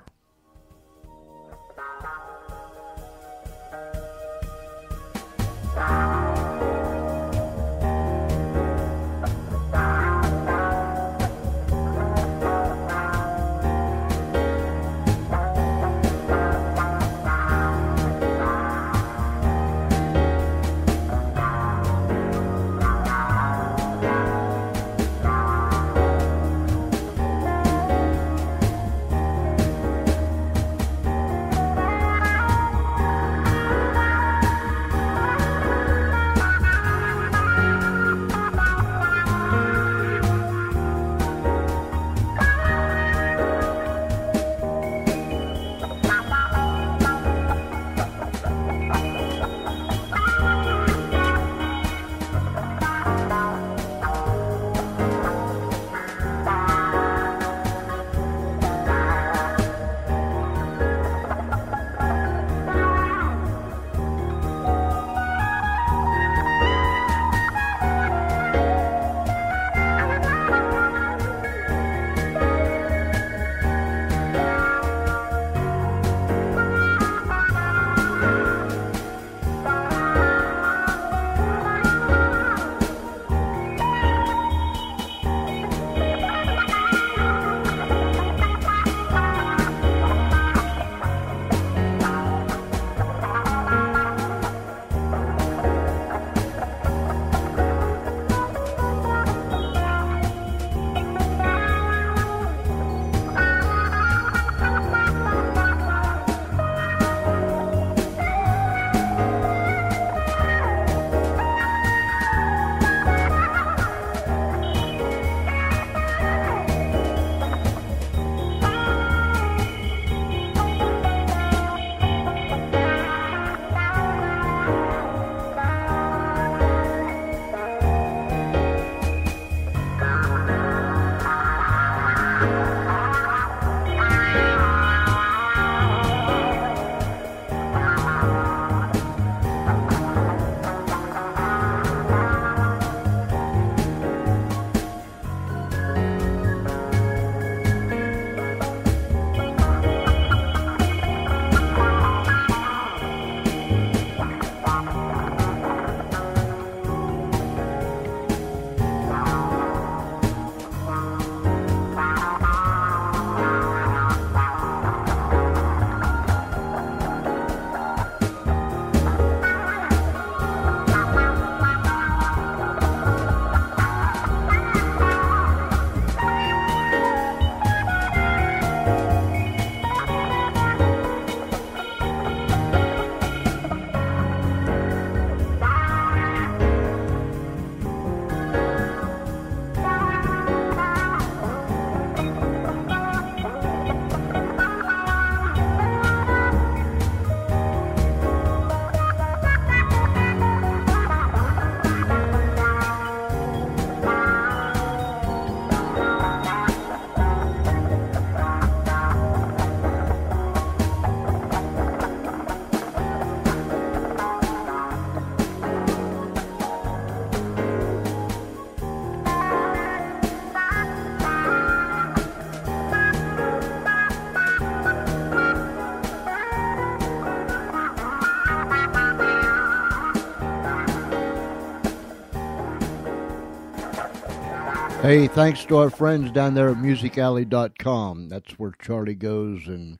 Hey, thanks to our friends down there at musicalley.com. That's where Charlie goes and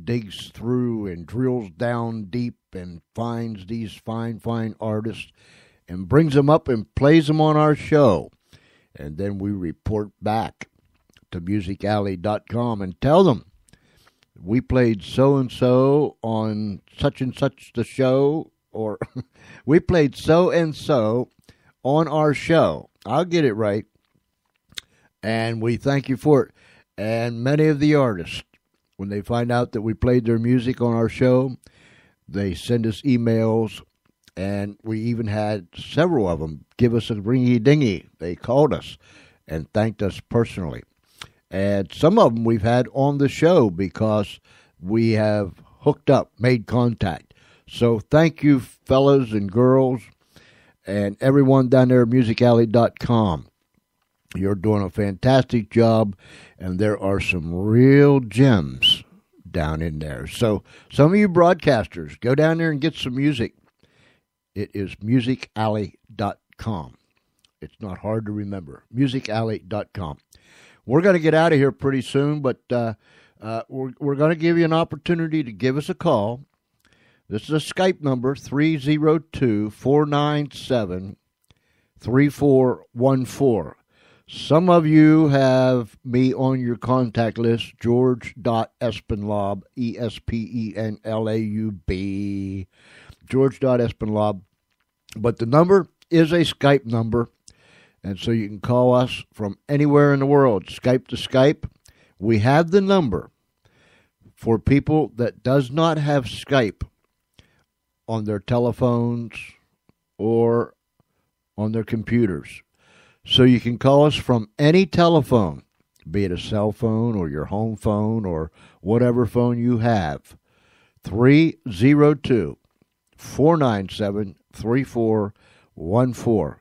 digs through and drills down deep and finds these fine, fine artists and brings them up and plays them on our show. And then we report back to musicalley.com and tell them we played so-and-so on such and such the show, or we played so-and-so on our show. I'll get it right. And we thank you for it. And many of the artists, when they find out that we played their music on our show, they send us emails, and we even had several of them give us a ringy-dingy. They called us and thanked us personally. And some of them we've had on the show because we have hooked up, made contact. So thank you, fellas and girls, and everyone down there at musicalley.com. You're doing a fantastic job, and there are some real gems down in there. So some of you broadcasters, go down there and get some music. It is musicalley.com. It's not hard to remember. musicalley.com. We're going to get out of here pretty soon, but we're going to give you an opportunity to give us a call. This is a Skype number, 302-497-3414. Some of you have me on your contact list, George.Espenlaub, Espenlaub, George.Espenlaub. But the number is a Skype number, and so you can call us from anywhere in the world, Skype to Skype. We have the number for people that does not have Skype on their telephones or on their computers. So you can call us from any telephone, be it a cell phone or your home phone or whatever phone you have. 302-497-3414.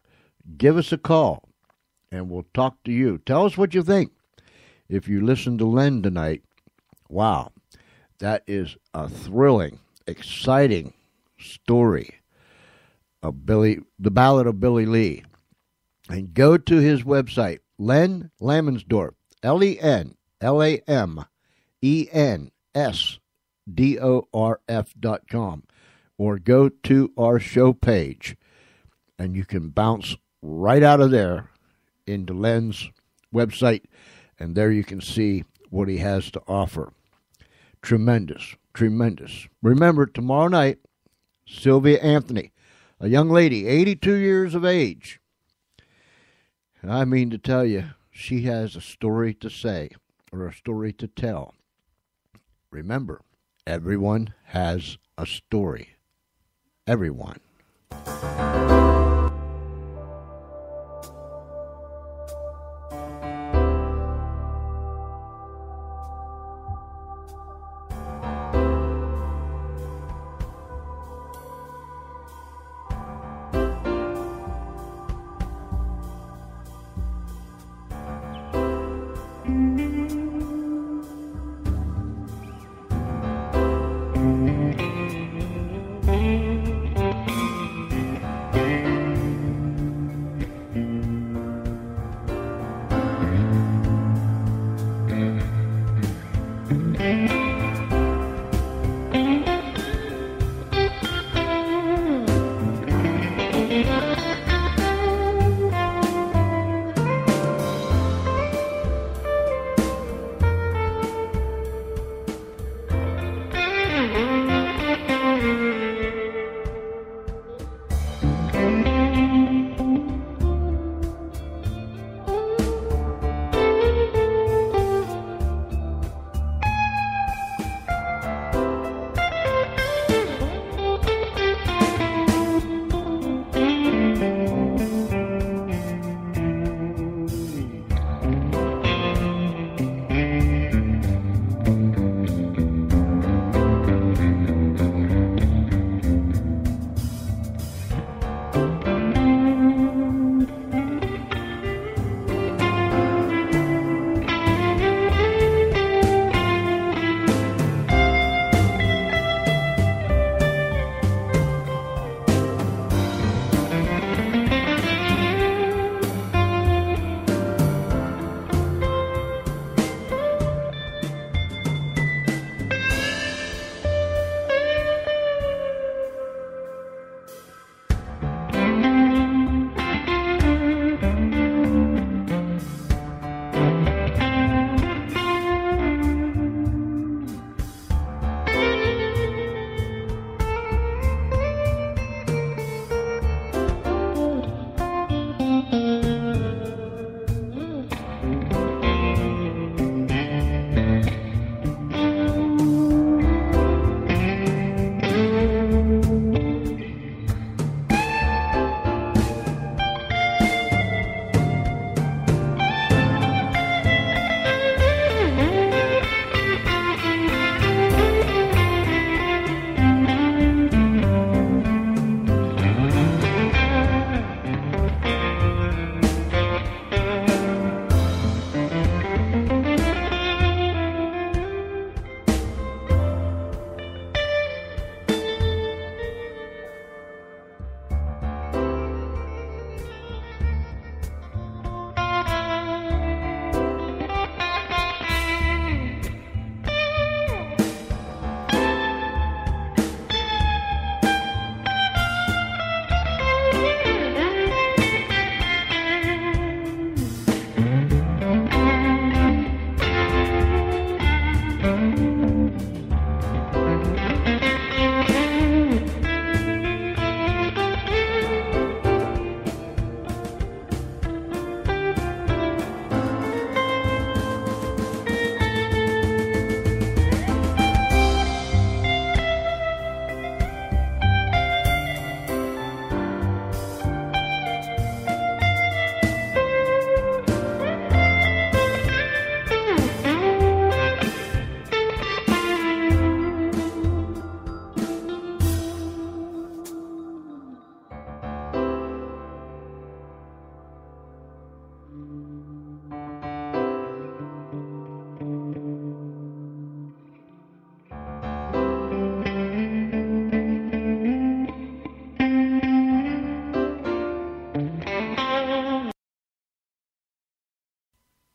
Give us a call, and we'll talk to you. Tell us what you think. If you listen to Len tonight, wow, that is a thrilling, exciting story of the Ballad of Billy Lee. And go to his website, Len Lamensdorf, LenLamensdorf.com, or go to our show page, and you can bounce right out of there into Len's website, and there you can see what he has to offer. Tremendous, tremendous. Remember, tomorrow night, Sylvia Anthony, a young lady, 82 years of age. And I mean to tell you, she has a story to say, or a story to tell. Remember, everyone has a story. Everyone.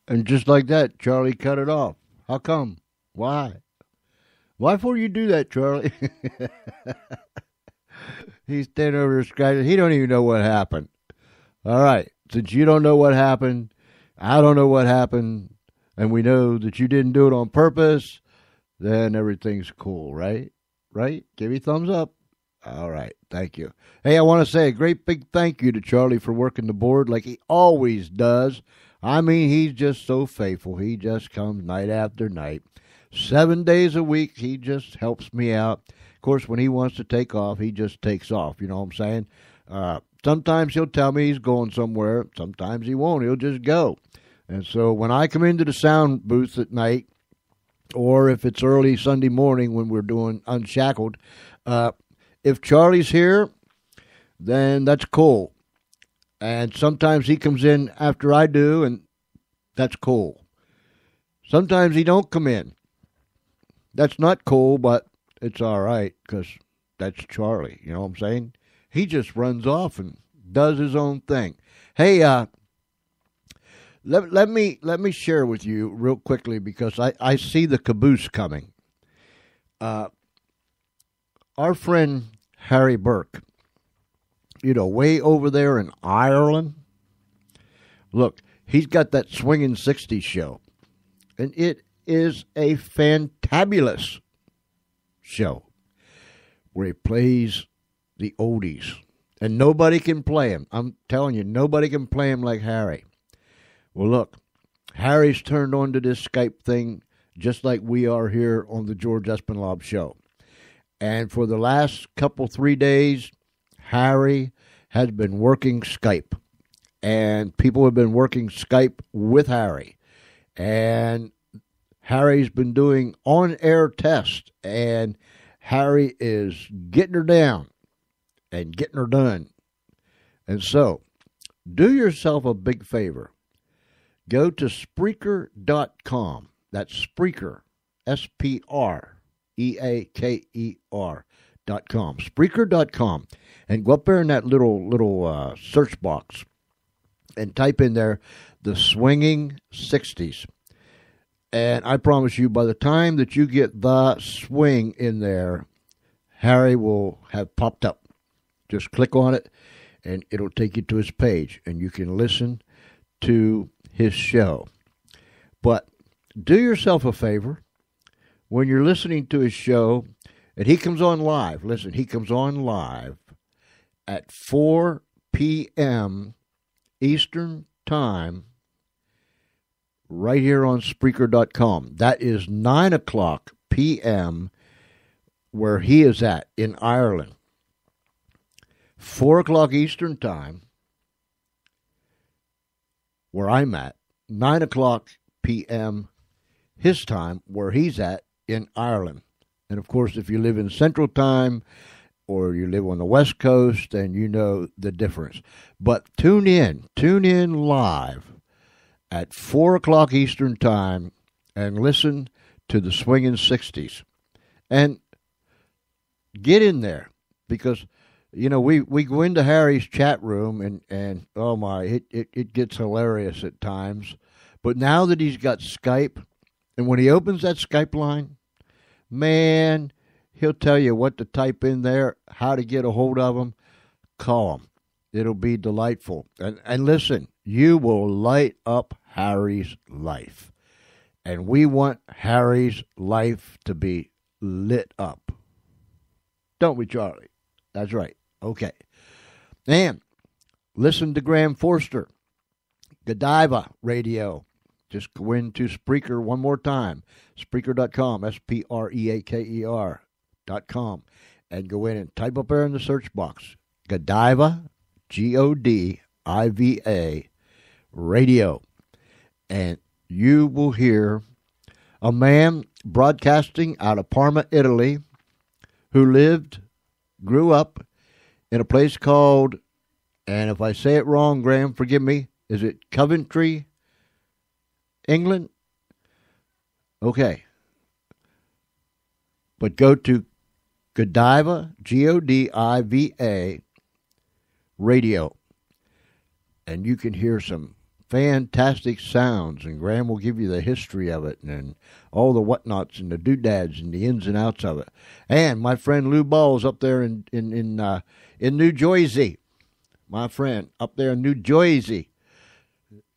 And just like that, Charlie cut it off. How come? Why? Why for you do that, Charlie? He's standing over there scratching. He don't even know what happened. All right. Since you don't know what happened, I don't know what happened, and we know that you didn't do it on purpose, then everything's cool, right? Right? Give me a thumbs up. All right. Thank you. Hey, I want to say a great big thank you to Charlie for working the board like he always does. I mean, he's just so faithful. He just comes night after night. 7 days a week, he just helps me out. Of course, when he wants to take off, he just takes off. You know what I'm saying? Sometimes he'll tell me he's going somewhere. Sometimes he won't. He'll just go. And so when I come into the sound booth at night, or if it's early Sunday morning when we're doing Unshackled, if Charlie's here, then that's cool. And sometimes he comes in after I do, and that's cool. Sometimes he don't come in. That's not cool, but it's all right because that's Charlie. You know what I'm saying? He just runs off and does his own thing. Hey, let me share with you real quickly because I see the caboose coming. Our friend Harry Burke, way over there in Ireland. Look, he's got that Swingin' 60s show, and it is a fantabulous show where he plays the oldies, and nobody can play him. I'm telling you, nobody can play him like Harry. Well, look, Harry's turned on to this Skype thing just like we are here on the George Espinlaub Show. And for the last 3 days, Harry has been working Skype. And people have been working Skype with Harry. And Harry's been doing on-air tests. And Harry is getting her down and getting her done. And so, do yourself a big favor. Go to Spreaker.com. That's Spreaker, Spreaker.com. Spreaker.com. And go up there in that little search box and type in there the Swinging 60s. And I promise you, by the time that you get the swing in there, Harry will have popped up. Just click on it, and it'll take you to his page, and you can listen to his show. But do yourself a favor. When you're listening to his show, and he comes on live. Listen, he comes on live at 4 p.m. Eastern Time right here on Spreaker.com. That is 9 o'clock p.m. where he is at in Ireland. 4 o'clock Eastern Time where I'm at. 9 o'clock p.m. his time where he's at in Ireland. And, of course, if you live in Central Time or you live on the West Coast, then you know the difference. But tune in live at 4 o'clock Eastern Time and listen to the Swingin' 60s. And get in there because, we go into Harry's chat room and oh my, it gets hilarious at times. But now that he's got Skype, and when he opens that Skype line, man, he'll tell you what to type in there, how to get a hold of him. Call him. It'll be delightful. And listen, you will light up Harry's life. And we want Harry's life to be lit up. Don't we, Charlie? That's right. Okay. And listen to Graham Forster, Godiva Radio. Just go into Spreaker one more time. Spreaker.com, Spreaker.com. And go in and type up there in the search box. Godiva, Godiva, Radio. And you will hear a man broadcasting out of Parma, Italy, who grew up in a place called, and if I say it wrong, Graham, forgive me, is it Coventry, England? Okay. But go to Godiva, Godiva Radio, and you can hear some fantastic sounds, and Graham will give you the history of it and all the whatnots and the doodads and the ins and outs of it. And my friend Lou Ball's up there in New Jersey. My friend up there in New Jersey.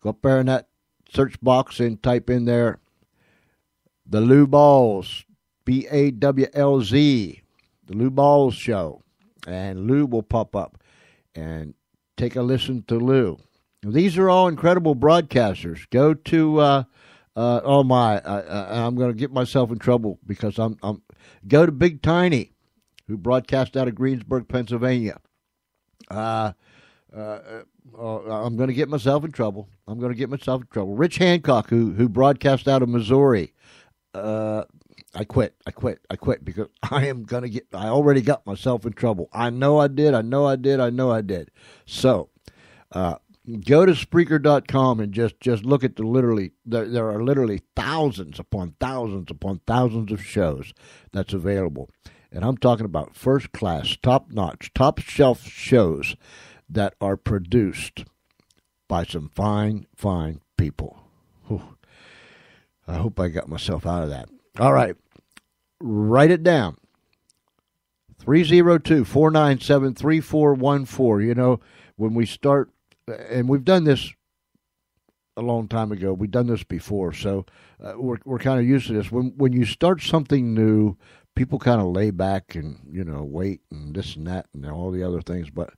Go up there in that search box and type in there the Lou Balls, Bawlz, the Lou Balls Show, and Lou will pop up. And take a listen to Lou. These are all incredible broadcasters. Go to I'm going to get myself in trouble because I'm go to Big Tiny, who broadcast out of Greensburg, Pennsylvania. I'm going to get myself in trouble. Rich Hancock, who broadcast out of Missouri. I quit because I already got myself in trouble. I know I did. So, go to Spreaker.com and just look at there are literally thousands upon thousands of shows that's available. And I'm talking about first class, top notch, top shelf shows that are produced by some fine people. Whew. I hope I got myself out of that. All right. Write it down. 302-497-3414. You know, when we start, and we've done this a long time ago. We've done this before, so we're kind of used to this. When you start something new, people kind of lay back and, wait and this and that and all the other things. But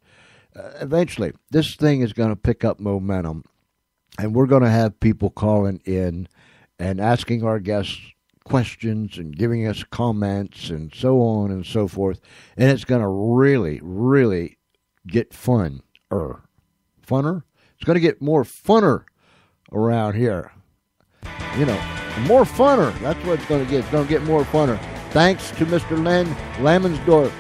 eventually, this thing is going to pick up momentum, and we're going to have people calling in and asking our guests questions and giving us comments and so on and so forth. And it's going to really, really get funner. It's going to get more funner around here. More funner. That's what it's going to get. It's going to get more funner. Thanks to Mr. Len Lamensdorf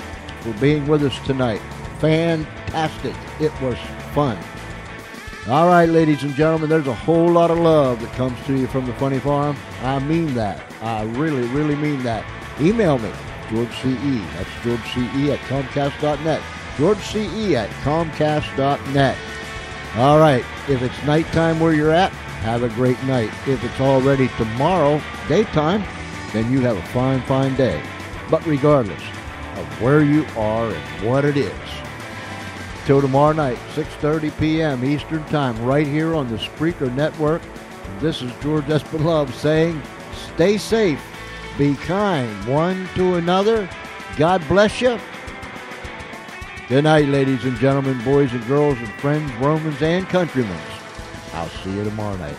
for being with us tonight. Fantastic. It was fun. All right, ladies and gentlemen, there's a whole lot of love that comes to you from the Funny Farm. I mean that. I really, really mean that. Email me, George C.E. That's George C.E. at Comcast.net. George C.E. at Comcast.net. All right, if it's nighttime where you're at, have a great night. If it's already tomorrow, daytime, then you have a fine, fine day. But regardless of where you are and what it is, till tomorrow night, 6:30 p.m. Eastern Time, right here on the Spreaker Network. This is George Espinlove saying, stay safe, be kind one to another. God bless you. Good night, ladies and gentlemen, boys and girls and friends, Romans and countrymen. I'll see you tomorrow night.